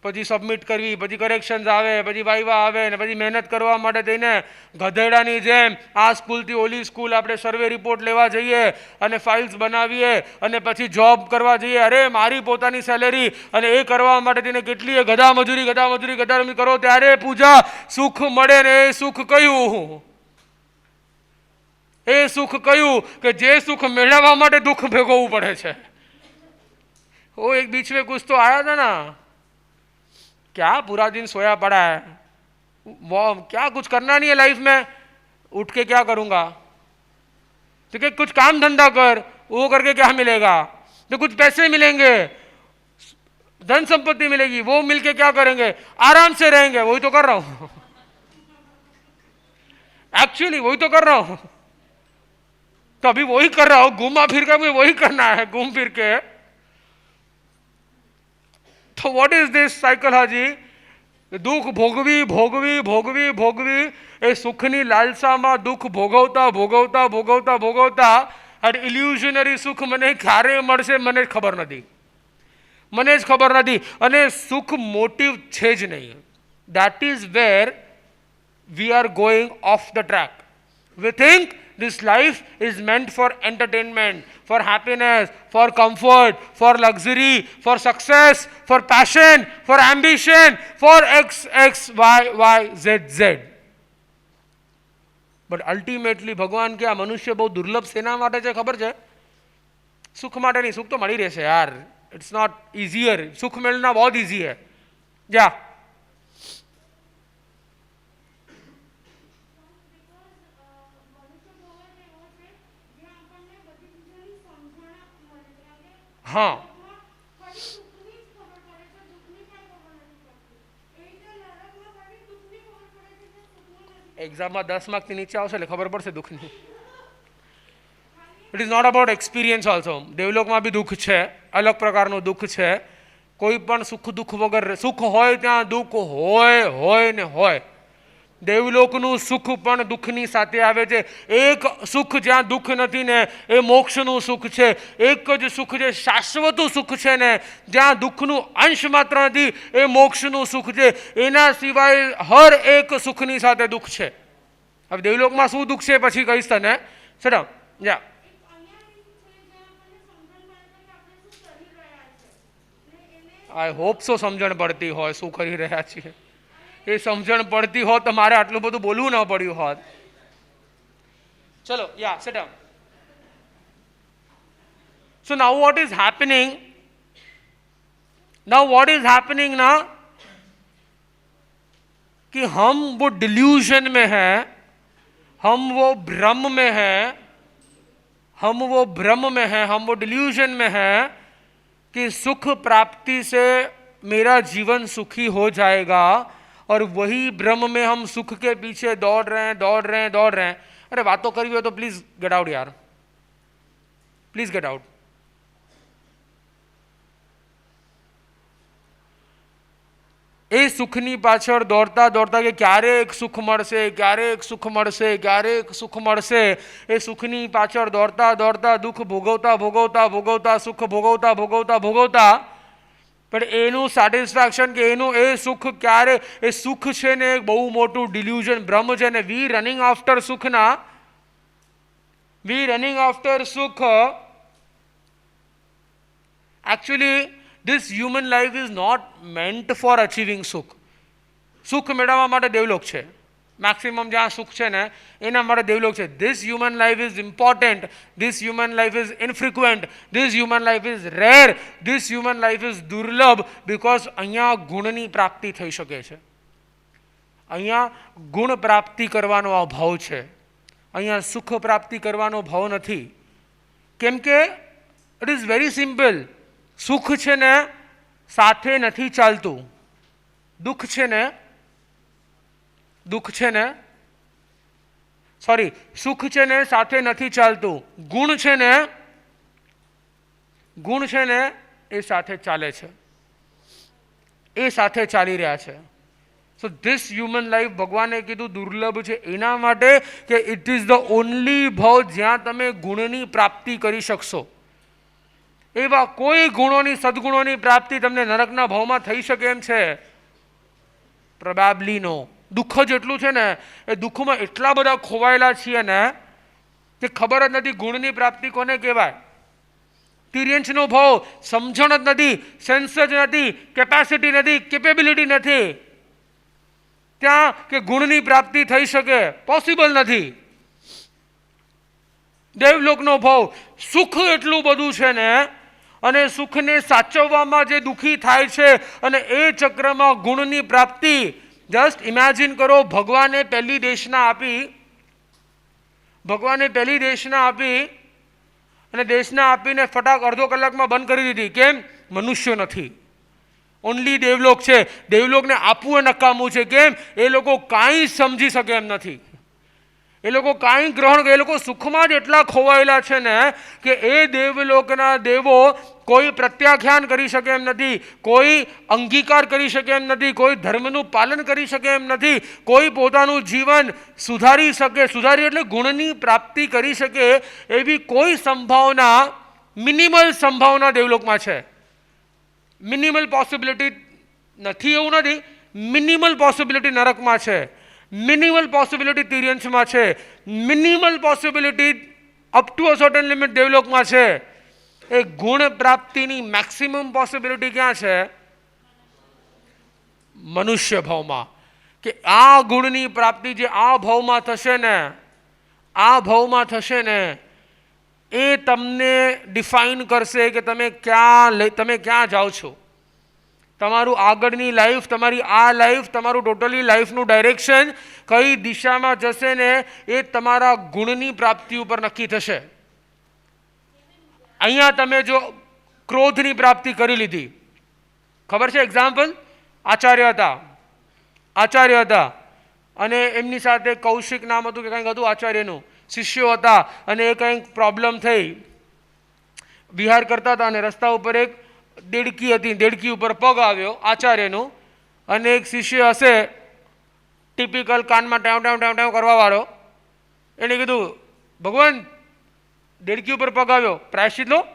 પછી સબમિટ કરવી, પછી કરેક્શન્સ આવે, પછી વાઇવા આવે ને પછી મહેનત કરવા માટે થઈને ગધેડાની જેમ આ સ્કૂલથી ઓલી સ્કૂલ આપણે સર્વે રિપોર્ટ લેવા જઈએ અને ફાઇલ્સ બનાવીએ અને પછી જોબ કરવા જઈએ. અરે મારી પોતાની સેલેરી અને એ કરવા માટે થઈને કેટલીય ગધા મજૂરી કરો ત્યારે પૂજા સુખ મળે ને એ સુખ કયું? એ સુખ કયું કે જે સુખ મેળવવા માટે દુઃખ ભોગવવું પડે છે. वो एक बीच में कुछ तो आया था ना, क्या पूरा दिन सोया पड़ा है, वो क्या कुछ करना नहीं है लाइफ में, उठ के क्या करूँगा? तो क्या कुछ काम धंधा कर, वो करके क्या मिलेगा? तो कुछ पैसे मिलेंगे, धन संपत्ति मिलेगी, वो मिलके क्या करेंगे? आराम से रहेंगे. वही तो कर रहा हूँ, एक्चुअली वही तो कर रहा हूँ. तो अभी वही कर रहा हूँ, घूमा फिर के मुझे वही करना है, घूम फिर के. तो व्हाट इज दिस साइकोलॉजी? दुख भोगवी भोगवी भोगवी भोगवी એ સુખની લાલસામાં દુઃખ ભોગવતા ભોગવતા ભોગવતા ભોગવતા અને ઇલ્યુઝનરી સુખ મને ક્યારે મળશે મને જ ખબર નથી, મને જ ખબર નથી. અને સુખ મોટિવ છે જ નહીં. That is wear we are going of the track. V think this life is meant for entertainment, for happiness, for comfort, for luxury, for success, for passion, for ambition, for x x y y z z. But ultimately ભગવાન કે આ મનુષ્ય બહુ દુર્લભ સેના માટે છે ખબર છે? સુખ માટે નહીં. સુખ તો મળી રહેશે યાર, ઇટ્સ નોટ ઇઝીયર. સુખ मिलना बहुत ईजी है. જા हाँ, એક્ઝામમાં 10 માર્કથી નીચે આવશે એટલે ખબર પડશે દુઃખની. It is not about experience also. દેવલોકમાં બી દુઃખ છે, અલગ પ્રકારનું દુઃખ છે. કોઈ પણ સુખ દુઃખ વગર, સુખ હોય ત્યાં દુઃખ હોય ને હોય. દેવલોકનું સુખ પણ દુઃખની સાથે આવે છે. એક સુખ જ્યાં દુઃખ નથી ને એ મોક્ષનું સુખ છે. એક જ સુખ જે શાશ્વતું સુખ છે ને જ્યાં દુઃખનું અંશ માત્ર નથી એ મોક્ષનું સુખ છે. એના સિવાય હર એક સુખની સાથે દુઃખ છે. હવે દેવલોકમાં શું દુઃખ છે પછી કહીશ તને. ચલો જા. આઈ હોપ સો સમજણ પડતી હોય શું કરી રહ્યા છીએ. એ સમજણ પડતી હોત તો મારે આટલું બધું બોલવું ન પડ્યું હોત. ચલો યા sit down. So now what is happening? Now what is happening ना कि हम वो डिल्यूजन में हैं, हम वो भ्रम में हैं, हम वो भ्रम में हैं, हम वो डिल्यूजन में हैं कि सुख प्राप्ति से मेरा जीवन सुखी हो जाएगा और वही भ्रम में हम सुख के पीछे दौड़ रहे हैं, दौड़ रहे हैं, दौड़ रहे हैं. अरे बातों करवी हो तो प्लीज गेट आउट यार, प्लीज गेट आउट. એ સુખની પાછળ દોડતા દોડતા કે ક્યારે એક સુખ મળશે, ક્યારે એક સુખ મળશે, ક્યારે એક સુખ મળશે, એ સુખની પાછળ દોડતા દોડતા દુઃખ ભોગવતા ભોગવતા ભોગવતા સુખ ભોગવતા ભોગવતા ભોગવતા પણ એનું સેટિસ્ફેક્શન કે એનું એ સુખ ક્યારે, એ સુખ છે ને એક બહુ મોટું ડિલ્યુઝન, ભ્રમ છે ને. વી રનિંગ આફ્ટર સુખના, વી રનિંગ આફ્ટર સુખ. Actually this human life is not meant for achieving sukh. સુખ મેળવવા માટે દેવલોક છે, મેક્સિમમ જ્યાં સુખ છે ને એના માટે દેવલોક છે. this human life is important, this human life is infrequent, this human life is rare, this human life is દુર્લભ, because અહીંયા ગુણની પ્રાપ્તિ થઈ શકે છે. અહીંયા ગુણ પ્રાપ્તિ કરવાનો આ ભાવ છે, અહીંયા સુખ પ્રાપ્તિ કરવાનો ભાવ નથી. કેમ કે ઇટ ઇઝ વેરી સિમ્પલ. સુખ છે ને સાથે નથી ચાલતું, દુઃખ છે ને, દુઃખ છે ને, સોરી, સુખ છે ને સાથે નથી ચાલતું, ગુણ છે ને, ગુણ છે ને એ સાથે ચાલે છે, એ સાથે ચાલી રહ્યા છે. સો ધીસ હ્યુમન લાઈફ ભગવાને કીધું દુર્લભ છે એના માટે કે ઇટ ઇઝ ધ ઓનલી ભાવ જ્યાં તમે ગુણની પ્રાપ્તિ કરી શકશો. એવા કોઈ ગુણોની, સદગુણોની પ્રાપ્તિ તમને નરકના ભાવમાં થઈ શકે એમ છે? પ્રોબેબલી નો. દુઃખ જ એટલું છે ને, એ દુઃખમાં એટલા બધા ખોવાયેલા છીએ ને કે ખબર જ નથી ગુણની પ્રાપ્તિ કોને કહેવાય. તિર્યંચનો ભાવ સમજણ જ નથી, સેન્સ જ નથી, કેપેસિટી નથી, કેપેબિલિટી નથી ત્યાં કે ગુણની પ્રાપ્તિ થઈ શકે, પોસિબલ નથી. દેવલોકનો ભાવ, સુખ એટલું બધું છે ને, અને સુખને સાચવવામાં જે દુઃખી થાય છે અને એ ચક્રમાં ગુણની પ્રાપ્તિ. જસ્ટ ઇમેજિન કરો, ભગવાને પહેલી દેશના આપી, ભગવાને પહેલી દેશના આપી અને દેશના આપીને ફટાક અડધો કલાકમાં બંધ કરી દીધી. કેમ? મનુષ્ય નથી, ઓનલી દેવલોક છે. દેવલોકને આપવું એ નકામું છે. કેમ? એ લોકો કાંઈ સમજી શકે એમ નથી, એ લોકો કાંઈ ગ્રહણ, એ લોકો સુખમાં જ એટલા ખોવાયેલા છે ને કે એ દેવલોકના દેવો કોઈ પ્રત્યાખ્યાન કરી શકે એમ નથી, કોઈ અંગીકાર કરી શકે એમ નથી, કોઈ ધર્મનું પાલન કરી શકે એમ નથી, કોઈ પોતાનું જીવન સુધારી શકે, સુધારી એટલે ગુણની પ્રાપ્તિ કરી શકે એવી કોઈ સંભાવના, મિનિમલ સંભાવના દેવલોકમાં છે. મિનિમલ પોસિબિલિટી નથી એવું નથી, મિનિમલ પોસિબિલિટી નરકમાં છે, મિનિમલ પોસિબિલિટી તિર્યંશમાં છે, minimal possibility up to a certain limit દેવલોકમાં છે. એ ગુણ પ્રાપ્તિની મેક્સિમમ પોસિબિલિટી ક્યાં છે? મનુષ્ય ભાવમાં. કે આ ગુણની પ્રાપ્તિ જે આ ભાવમાં થશે ને, આ ભાવમાં થશે ને, એ તમને ડિફાઇન કરશે કે તમે ક્યાં જાઓ છો. તમારું આગળની લાઈફ, તમારી આ લાઈફ, તમારું ટોટલી લાઈફનું ડાયરેક્શન કઈ દિશામાં જશે ને એ તમારા ગુણની પ્રાપ્તિ ઉપર નક્કી થશે. અહીંયા તમે જો ક્રોધની પ્રાપ્તિ કરી લીધી, ખબર છે એક્ઝામ્પલ, આચાર્ય હતા અને એમની સાથે કૌશિક નામ હતું કે કંઈક હતું આચાર્યનું, શિષ્યો હતા અને એ કંઈક પ્રોબ્લેમ થઈ, વિહાર કરતા હતા અને રસ્તા ઉપર એક દેડકી હતી, દેડકી ઉપર પગ આવ્યો આચાર્યનું, અને એક શિષ્ય હશે ટિપિકલ કાનમાં ટાવ ટાવ ટાવ ટાવ કરવા વાળો, એને કીધું ભગવાન દેડકી ઉપર પગ આવ્યો, પ્રાયશ્ચિત લો.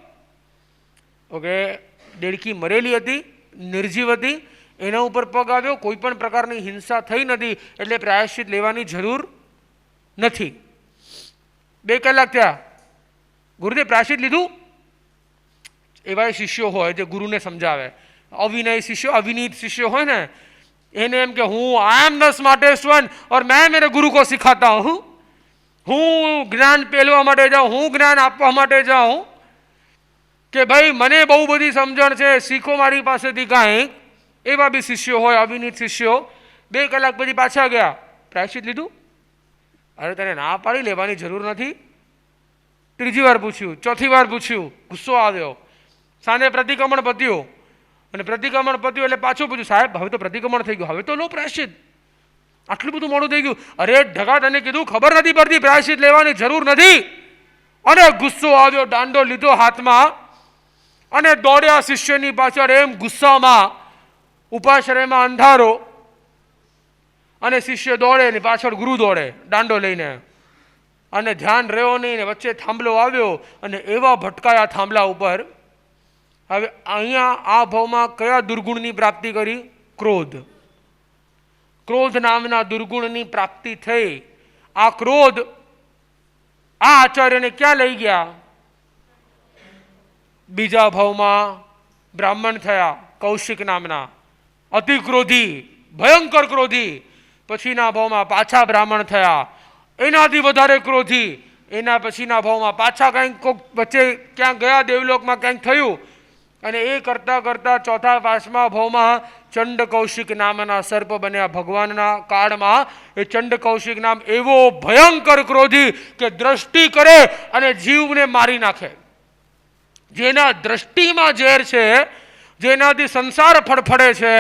ઓકે, દેડકી મરેલી હતી, નિર્જીવ હતી, એના ઉપર પગ આવ્યો, કોઈ પણ પ્રકારની હિંસા થઈ નથી, એટલે પ્રાયશ્ચિત લેવાની જરૂર નથી. 2 કલાક થયા, ગુરુદેવ પ્રાયશ્ચિત લીધું? એવા શિષ્યો હોય જે ગુરુને સમજાવે, અવિનય શિષ્યો, અવિનીત શિષ્યો હોય ને, એને એમ કે હું આઈ એમ ધ સ્માર્ટેસ્ટ વન और मैं मेरे गुरु को सिखाता हूँ, હું જ્ઞાન પેલવા માટે જાઉં, હું જ્ઞાન આપવા માટે જાઉં, કે ભાઈ મને બહુ બધી સમજણ છે, શીખો મારી પાસેથી કાંઈક. એવા બી શિષ્યો હોય, અવિનીત શિષ્યો. 2 કલાક પછી પાછા ગયા, પ્રાયશ્ચિત લીધું? અરે તને ના પાડી, લેવાની જરૂર નથી. ત્રીજી વાર પૂછ્યું, ચોથી વાર પૂછ્યું, ગુસ્સો આવ્યો. સાંજે પ્રતિક્રમણ પત્યું અને પ્રતિક્રમણ પત્યું એટલે પાછું પૂછ્યું, સાહેબ હવે તો પ્રતિક્રમણ થઈ ગયું, હવે તો લો પ્રાયશ્ચિત. આટલું બધું મોડું થઈ ગયું. અરે ઢગા, તને કીધું ખબર નથી પડતી, પ્રાયશ્ચિત લેવાની જરૂર નથી. અને ગુસ્સો આવ્યો, દાંડો લીધો હાથમાં અને દોડ્યા શિષ્યની પાછળ. એમ ગુસ્સામાં ઉપાશ્રયમાં અંધારો અને શિષ્ય દોડે ને પાછળ ગુરુ દોડે દાંડો લઈને, અને ધ્યાન રહ્યો નહીં ને વચ્ચે થાંભલો આવ્યો અને એવા ભટકાયા થાંભલા ઉપર. હવે અહીંયા આ ભાવમાં કયા દુર્ગુણની પ્રાપ્તિ કરી? ક્રોધ. ક્રોધ નામના દુર્ગુણની પ્રાપ્તિ થઈ. આ ક્રોધ આ આચાર્યને ક્યાં લઈ ગયા? બીજા ભાવમાં બ્રાહ્મણ થયા કૌશિક નામના, અતિ ક્રોધી, ભયંકર ક્રોધી. પછીના ભાવમાં પાછા બ્રાહ્મણ થયા, એનાથી વધારે ક્રોધી. એના પછીના ભાવમાં પાછા કંઈક વચ્ચે ક્યાંક ગયા, દેવલોકમાં કંઈક થયું. અને એ કરતાં કરતાં ચોથા પાંચમા ભાવમાં ચંડ કૌશિક નામના સર્પ બન્યા. ભગવાનના કાળમાં એ ચંડ કૌશિક નામ એવો ભયંકર ક્રોધી કે દ્રષ્ટિ કરે અને જીવને મારી નાખે. જેના દ્રષ્ટિમાં ઝેર છે, જેનાથી સંસાર ફડફડે છે,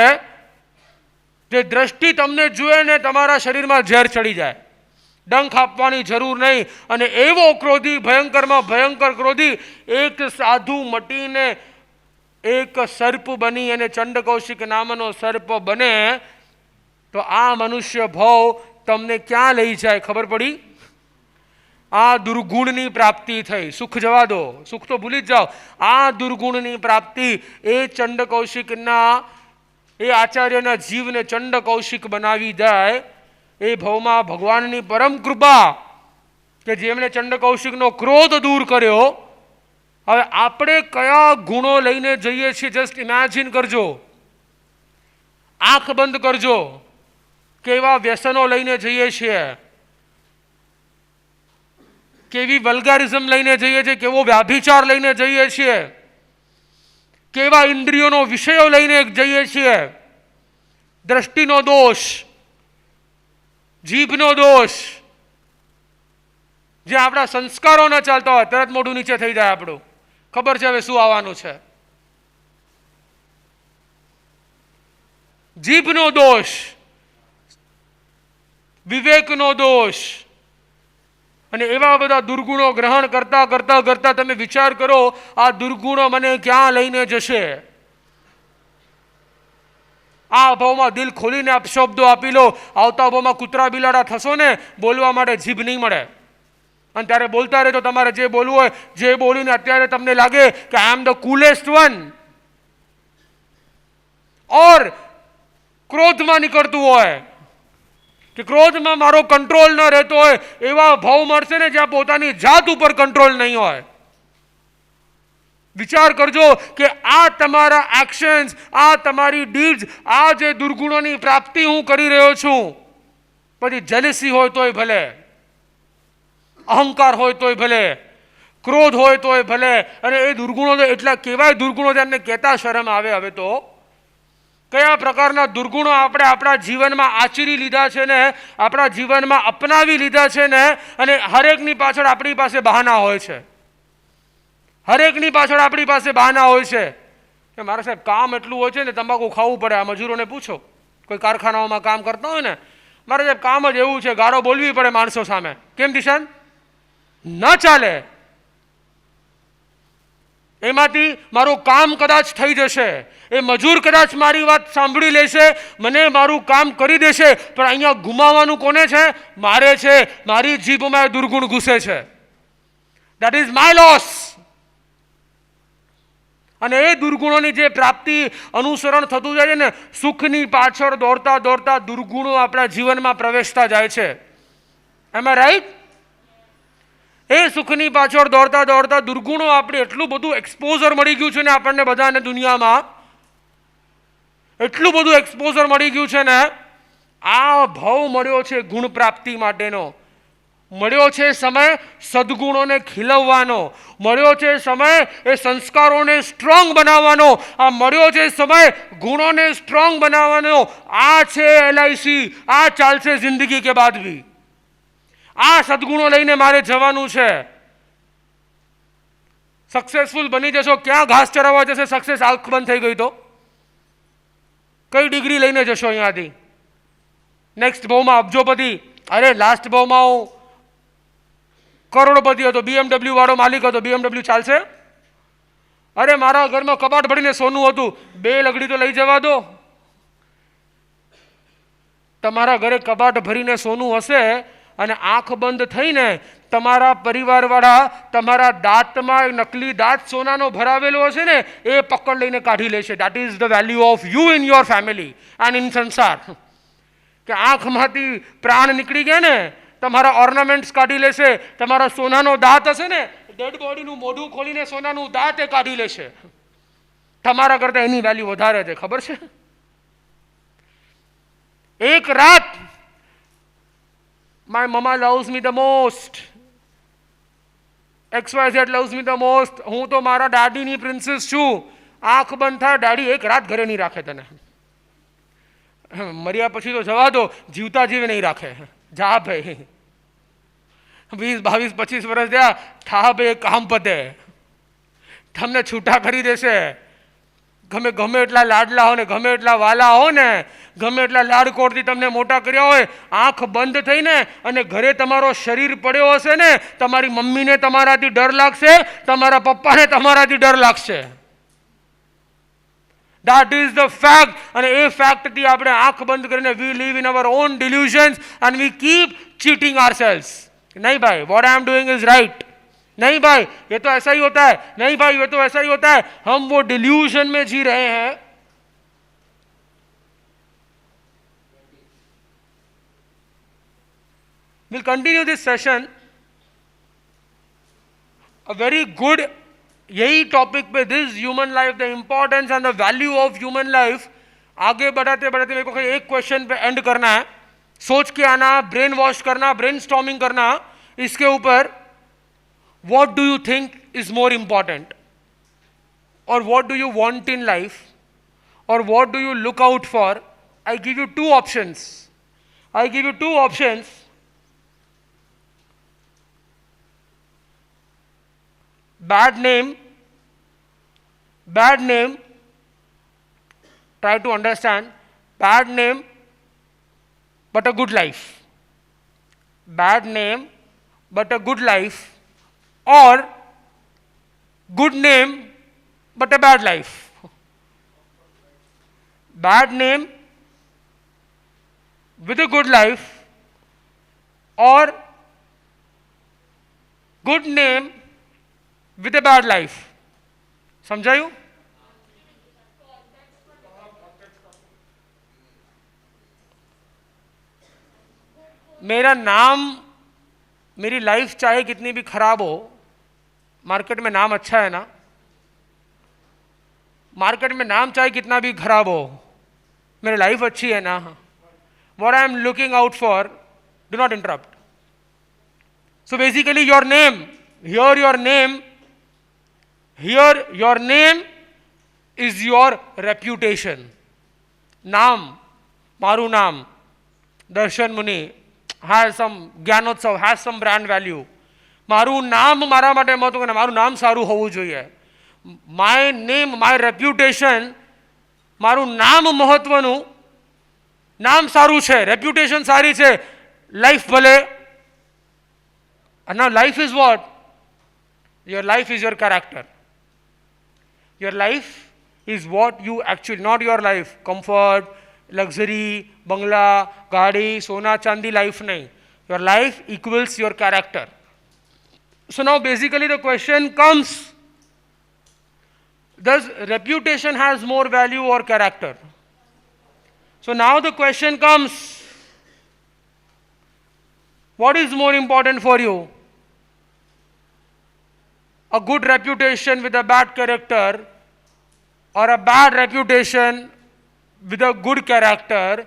જે દ્રષ્ટિ તમને જુએ ને તમારા શરીરમાં ઝેર ચડી જાય, ડંખ આપવાની જરૂર નહીં. અને એવો ક્રોધી, ભયંકરમાં ભયંકર ક્રોધી, એક સાધુ મટીને એક સર્પ બની અને ચંડ કૌશિક નામનો સર્પ બને. તો આ મનુષ્ય ભાવ તમને ક્યાં લઈ જાય ખબર પડી? આ દુર્ગુણની પ્રાપ્તિ થઈ. સુખ જવા દો, સુખ તો ભૂલી જ જાઓ. આ દુર્ગુણની પ્રાપ્તિ એ ચંડ કૌશિકના, એ આચાર્યના જીવને ચંડ કૌશિક બનાવી જાય. એ ભાવમાં ભગવાનની પરમ કૃપા કે જેમણે ચંડ કૌશિકનો ક્રોધ દૂર કર્યો. હવે આપણે કયા ગુણો લઈને જઈએ છીએ જસ્ટ ઇમેજિન કરજો. આંખ બંધ કરજો, કેવા વ્યસનો લઈને જઈએ છીએ, કેવી વલ્ગારિઝમ લઈને જઈએ છીએ, કેવો વ્યાભિચાર લઈને જઈએ છીએ, કેવા ઇન્દ્રિયોનો વિષયો લઈને જઈએ છીએ. દ્રષ્ટિનો દોષ, જીભનો દોષ, જે આપણા સંસ્કારો ન ચાલતા હોય તરત મોઢું નીચે થઈ જાય આપણું. ખબર છે હવે શું આવવાનું છે. જીભનો દોષ, વિવેકનો દોષ, અને એવા બધા દુર્ગુણો ગ્રહણ કરતા કરતા કરતા તમે વિચાર કરો આ દુર્ગુણો મને ક્યાં લઈને જશે. આ ભાવમાં દિલ ખોલીને આપ શબ્દો આપી લો. આવતા ભાવમાં કૂતરા બિલાડા થશો ને, બોલવા માટે જીભ નહીં મળે. અને ત્યારે બોલતા રહે તો તમારે જે બોલવું હોય, જે બોલીને અત્યારે તમને લાગે કે આઈ એમ ધ કુલેસ્ટ વન, ઓર ક્રોધમાં નીકળતું હોય કે ક્રોધમાં મારો કંટ્રોલ ન રહેતો હોય, એવા ભાવ મળશે ને જ્યાં પોતાની જાત ઉપર કંટ્રોલ નહીં હોય. વિચાર કરજો કે આ તમારા એક્શન્સ, આ તમારી ડીડ્સ, આ જે દુર્ગુણોની પ્રાપ્તિ હું કરી રહ્યો છું, પછી જેલસી હોય તોય ભલે, અહંકાર હોય તોય ભલે, ક્રોધ હોય તોય ભલે. અને એ દુર્ગુણો તો એટલા કેવાય દુર્ગુણો તેમને કહેતા શરમ આવે. હવે તો કયા પ્રકારના દુર્ગુણો આપણે આપણા જીવનમાં આચરી લીધા છે ને, આપણા જીવનમાં અપનાવી લીધા છે ને. અને હરેકની પાછળ આપણી પાસે બહાના હોય છે. હરેકની પાછળ આપણી પાસે બહાના હોય છે કે મારા સાહેબ કામ એટલું હોય છે ને, તંબાકુ ખાવું પડે. આ મજૂરોને પૂછો, કોઈ કારખાનાઓમાં કામ કરતા હોય ને, મારા સાહેબ કામ જ એવું છે, ગાળો બોલવી પડે માણસો સામે. કેમ દિશાન? ન ચાલે. એમાંથી મારું કામ કદાચ થઈ જશે, એ મજૂર કદાચ મારી વાત સાંભળી લેશે, મને મારું કામ કરી દેશે, પણ અહીંયા ગુમાવવાનું કોને છે? મારે છે. મારી જીભમાં દુર્ગુણ ઘૂસે છે. That is my loss. અને એ દુર્ગુણોની જે પ્રાપ્તિ અનુસરણ થતું જાય છે ને, સુખની પાછળ દોડતા દોડતા દુર્ગુણો આપણા જીવનમાં પ્રવેશતા જાય છે. એમ રાઈટ? એ સુખની પાછળ દોડતા દોડતા દુર્ગુણો આપણે એટલું બધું એક્સપોઝર મળી ગયું છે ને આપણને બધાને દુનિયામાં, એટલું બધું એક્સપોઝર મળી ગયું છે ને. આ ભાવ મળ્યો છે ગુણ પ્રાપ્તિ માટેનો, મળ્યો છે સમય સદગુણોને ખીલવવાનો, મળ્યો છે સમય એ સંસ્કારોને સ્ટ્રોંગ બનાવવાનો, આ મળ્યો છે સમય ગુણોને સ્ટ્રોંગ બનાવવાનો. આ છે LIC, આ ચાલશે જિંદગી કે બાદ ભી. આ સદગુણો લઈને મારે જવાનું છે. સક્સેસફુલ બની જશો. ક્યાં ઘાસ ચરાવવા જશે? સક્સેસ આંખ બંધ થઈ ગઈ તો કઈ ડિગ્રી લઈને જશો અહીંયાથી? નેક્સ્ટ ભાવમાં અબજોપતિ, અરે લાસ્ટ ભાવમાં હું કરોડપતિ હતો, BMW વાળો માલિક હતો, BMW ચાલશે? અરે મારા ઘરમાં કબાટ ભરીને સોનું હતું, 2 લગડી તો લઈ જવા દો. તમારા ઘરે કબાટ ભરીને સોનું હશે અને આંખ બંધ થઈને તમારા પરિવારવાળા તમારા દાંતમાં નકલી દાંત સોનાનો ભરાવેલો હશે ને, એ પકડ લઈને કાઢી લેશે. That is the value of you in your family and in સંસાર. કે આંખમાંથી પ્રાણ નીકળી ગયા ને, તમારા ઓર્નામેન્ટ્સ કાઢી લેશે. તમારા સોનાનો દાંત હશે ને, ડેડ બોડીનું મોઢું ખોલીને સોનાનું દાંત એ કાઢી લેશે. તમારા કરતાં એની વેલ્યુ વધારે છે, ખબર છે? એક રાત my mama loves me the most, XYZ loves me the most, હું તો મારા દાદીની પ્રિન્સેસ છું. આંખ બંધ થાય, દાદી એક રાત ઘરે નહીં રાખે તને. મર્યા પછી તો જવા દો, જીવતા જીવે નહીં રાખે. જા ભાઈ, 20, 22, 25 વર્ષ થયા, થા ભાઈ કામ પતે, તમને છૂટા કરી દેશે. ગમે એટલા લાડલા હો ને, ગમે એટલા વાલા હો ને, ગમે એટલા લાડકોડથી તમને મોટા કર્યા હોય, આંખ બંધ થઈને અને ઘરે તમારો શરીર પડ્યો હશે ને, તમારી મમ્મીને તમારાથી ડર લાગશે, તમારા પપ્પાને તમારાથી ડર લાગશે. That is the fact. અને એ ફેક્ટથી આપણે આંખ બંધ કરીને we live in our own delusions and we keep cheating ourselves. नहीं भाई, what I am doing is right. नहीं भाई, ये तो ऐसा ही होता है. नहीं भाई, ये तो ऐसा ही होता है. हम वो डिल्यूशन में जी रहे हैं. We'll continue this session. A very good यही टॉपिक पे, this human life, the importance and the value of human life. आगे बढ़ाते बढ़ाते मेरे को एक क्वेश्चन पे एंड करना है. सोच के आना, ब्रेन वॉश करना, ब्रेन स्टॉर्मिंग करना इसके ऊपर. What do you think is more important? Or what do you want in life? Or what do you look out for? I give you 2 options. I give you 2 options. Bad name, try to understand. Bad name, but a good life. Bad name, but a good life. Or good name, but a bad life. Bad name with a good life, or good name with a bad life. समझायू? मेरा नाम, मेरी life चाहे कितनी भी खराब हो, market में नाम अच्छा है ना, मार्केट में नाम चाहे कितना भी खराब हो, मेरी लाइफ अच्छी है ना. What I am looking out for, do not interrupt. So basically your name, here your name is your reputation. नाम, मारू नाम, दर्शन मुनि has some Gyanotsav, has some brand value. મારું નામ મારા માટે મહત્વ, મારું નામ સારું હોવું જોઈએ. માય નેમ, માય રેપ્યુટેશન, મારું નામ મહત્વનું. નામ સારું છે, રેપ્યુટેશન સારી છે, લાઈફ ભલે. now life is what? Your life is your character. Your life is what you actually, not your life, comfort, luxury, bangla, gaadi, sona, chandi life nahi. Your life equals your character. So now basically the question comes, does reputation has more value or character? So now the question comes, what is more important for you? A good reputation with a bad character, or a bad reputation with a good character?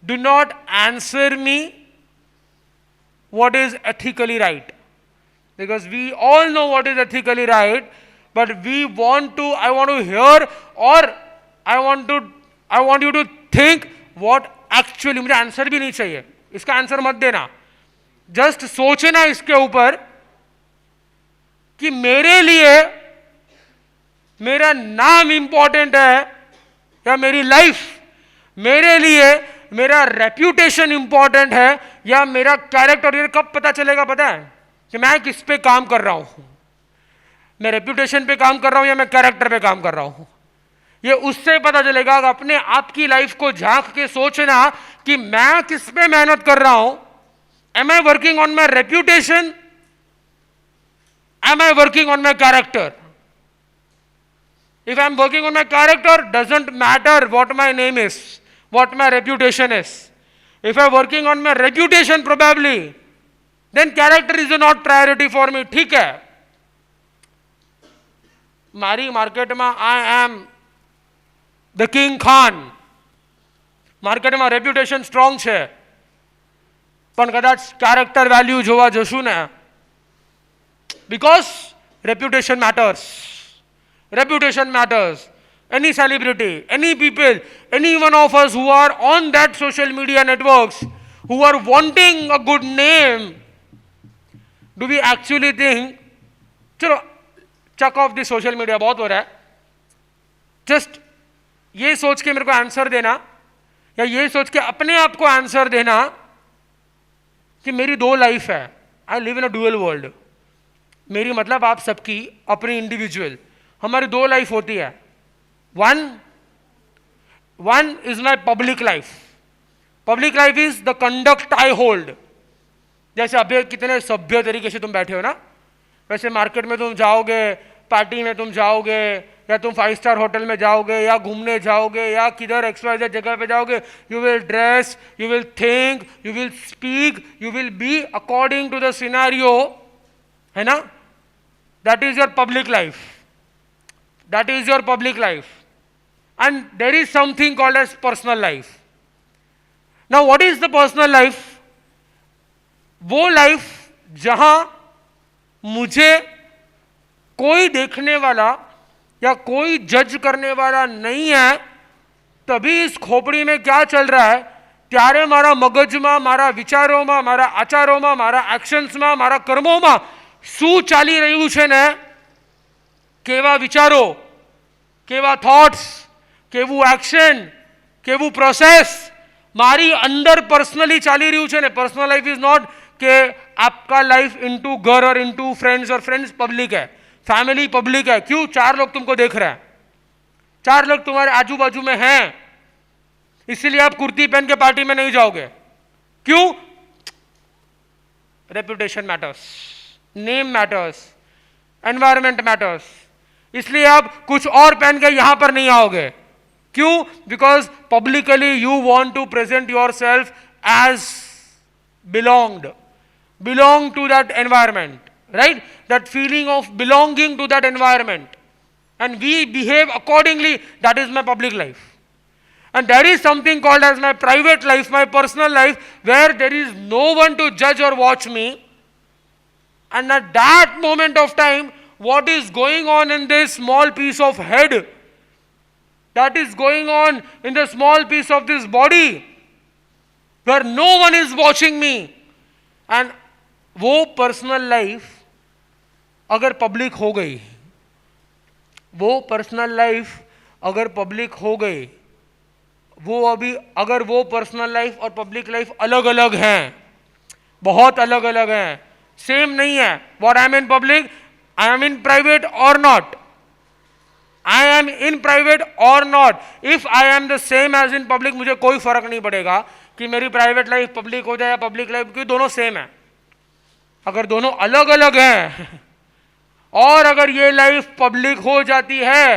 Do not answer me what is ethically right, because we all know what is ethically right, but I want to hear, or I want you to think what actually. मुझे answer भी नहीं चाहिए, इसका answer मत देना, just सोचना इसके ऊपर कि मेरे लिए मेरा नाम इंपॉर्टेंट है या मेरी लाइफ. मेरे लिए मेरा रेप्यूटेशन इंपॉर्टेंट है या मेरा कैरेक्टर? ये कब पता चलेगा पता है कि मैं किस पे काम कर रहा हूं? मैं रेप्यूटेशन पे काम कर रहा हूं या मैं कैरेक्टर पे काम कर रहा हूं? ये उससे पता चलेगा कि अपने आप की लाइफ को झांक के सोचना कि मैं किस पे मेहनत कर रहा हूं. Am I working on my reputation? Am I working on my character? If I am working on my character, doesn't matter what my name is, what my reputation is. If I am working on my reputation probably, then character is not priority for me. ठीक है, मारी market में I am the King Khan. માર્કેટમાં reputation strong છે, પણ કદાચ character value જોવા જશું ને, because reputation matters. Reputation matters. Any celebrity, any people, any one of us who are on that social media networks, who are wanting a good name, do we actually think, चलो चक of the social media बहुत हो रहा है, just ये सोच के मेरे को आंसर देना या ये सोच के अपने आप को आंसर देना कि मेरी दो लाइफ है. I live in a dual world. मेरी मतलब आप सबकी अपनी इंडिविजुअल, हमारी दो लाइफ होती है. One is my public life. Public life is the conduct I hold. जैसे अभी कितने सभ्य तरीके से तुम बैठे हो ना, वैसे मार्केट में तुम जाओगे, पार्टी में तुम जाओगे, या तुम 5 स्टार होटल में जाओगे, या घूमने जाओगे, या किधर XYZ जगह पे जाओगे, you will dress, you will think, you will speak, you will be according to the scenario, है ना? That is your public life. That is your public life. And there is something called as personal life. Now what is the personal life? वो life जहां मुझे कोई देखने वाला या कोई जज करने वाला नहीं है, तभी इस खोपड़ी में क्या चल रहा है ત્યારે મારા મગજમાં, મારા વિચારોમાં, મારા આચારોમાં, મારા એક્શન્સમાં, મારા કર્મોમાં શું ચાલી રહ્યું છે ને, કેવા વિચારો, કેવા થોટ્સ, કેવું એક્શન, કેવું પ્રોસેસ મારી અંદર પર્સનલી ચાલી રહ્યું છે ને. પર્સનલ લાઈફ ઇઝ નોટ કે आपका लाइफ इनटू घर और इनटू फ्रेंड्स, और फ्रेंड्स पब्लिक है, फैमिली पब्लिक है. क्यों? 4 लोग तुमको देख रहे हैं, 4 लोग तुम्हारे आजू बाजू में हैं, इसलिए आप कुर्ती पहन के पार्टी में नहीं जाओगे. क्यों? Reputation matters, name matters, environment matters, इसलिए आप कुछ और पहन के यहां पर नहीं आओगे. क्यों? Because publicly you want to present yourself as belong to that environment, right? That feeling of belonging to that environment, and we behave accordingly. That is my public life. And there is something called as my private life, my personal life, where there is no one to judge or watch me. And at that moment of time, what is going on in this small piece of head, that is going on in the small piece of this body, where no one is watching me. And वो personal life अगर public हो गई, वो personal life अगर public हो गई, वो अभी अगर वो पर्सनल लाइफ और पब्लिक लाइफ अलग अलग हैं, बहुत अलग अलग हैं, सेम नहीं है. What I am in public, I am in private और not, I am in private और not. If I am the same as in public, मुझे कोई फर्क नहीं पड़ेगा कि मेरी प्राइवेट लाइफ पब्लिक हो जाए या पब्लिक लाइफ, क्योंकि दोनों सेम है. अगर दोनों अलग अलग हैं और अगर ये लाइफ पब्लिक हो जाती है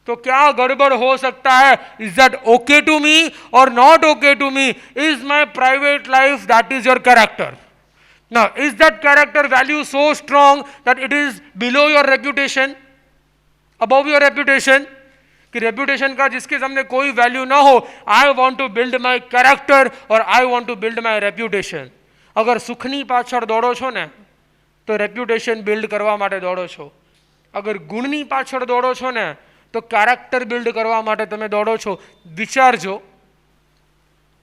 तो क्या गड़बड़ हो सकता है? Is that okay to me और not okay to me? Is my private life that is your character? Now is that character value so strong that it is below your reputation, above your reputation? कि reputation का जिसके सामने कोई value ना हो. I want to build my character और I want to build my reputation. अगर सुखनी पाछળ દોડો છો ને તો રેપ્યુટેશન બિલ્ડ કરવા માટે દોડો છો. અગર ગુણની પાછળ દોડો છો ને તો કેરેક્ટર બિલ્ડ કરવા માટે તમે દોડો છો. વિચારજો,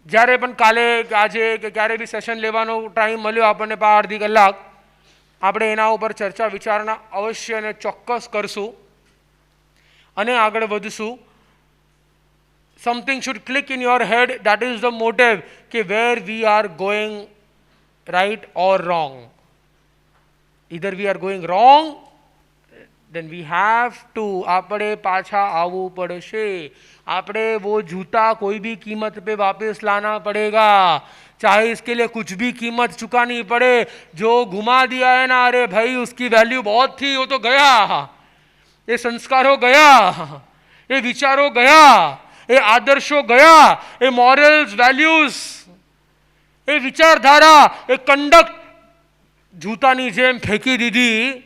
જ્યારે પણ કાલે આજે કે ક્યારે બી સેશન લેવાનો ટાઈમ મળ્યો આપણને 1.5 કલાક, આપણે એના ઉપર ચર્ચા વિચારણા અવશ્ય અને ચોક્કસ કરશું અને આગળ વધશું. something should click in your head. That is the motive कि where we are going right or wrong. Either we are going wrong, then we have to આપણે પાછા આવવું પડશે. આપણે वो जूता कोई भी कीमत पे वापस लाना पड़ेगा, चाहे इसके लिए कुछ भी कीमत चुकानी पड़े. जो घुमा दिया है ना, अरे भाई उसकी वैल्यू बहुत थी, वो तो गया. ये संस्कारों गया, ये विचारों गया, ये आदर्शों गया, ये मॉरल्स वैल्यूज, ये विचारधारा, ये कंडक्ट जूतानी जेम फेंकी दीदी.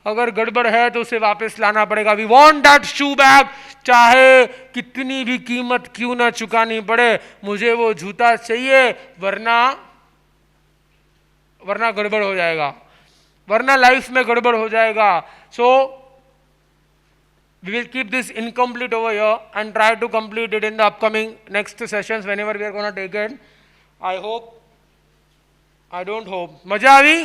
अगर गड़बड़ है तो उसे वापस लाना पड़ेगा. We want that shoe bag, चाहे कितनी भी कीमत क्यों ना चुकानी पड़े, मुझे वो जूता चाहिए, वरना गड़बड़ हो जाएगा, वरना लाइफ में गड़बड़ हो जाएगा. सो we will keep this incomplete over here and try to complete it in the upcoming next sessions whenever we are going to take it. I don't hope, मजा આવી?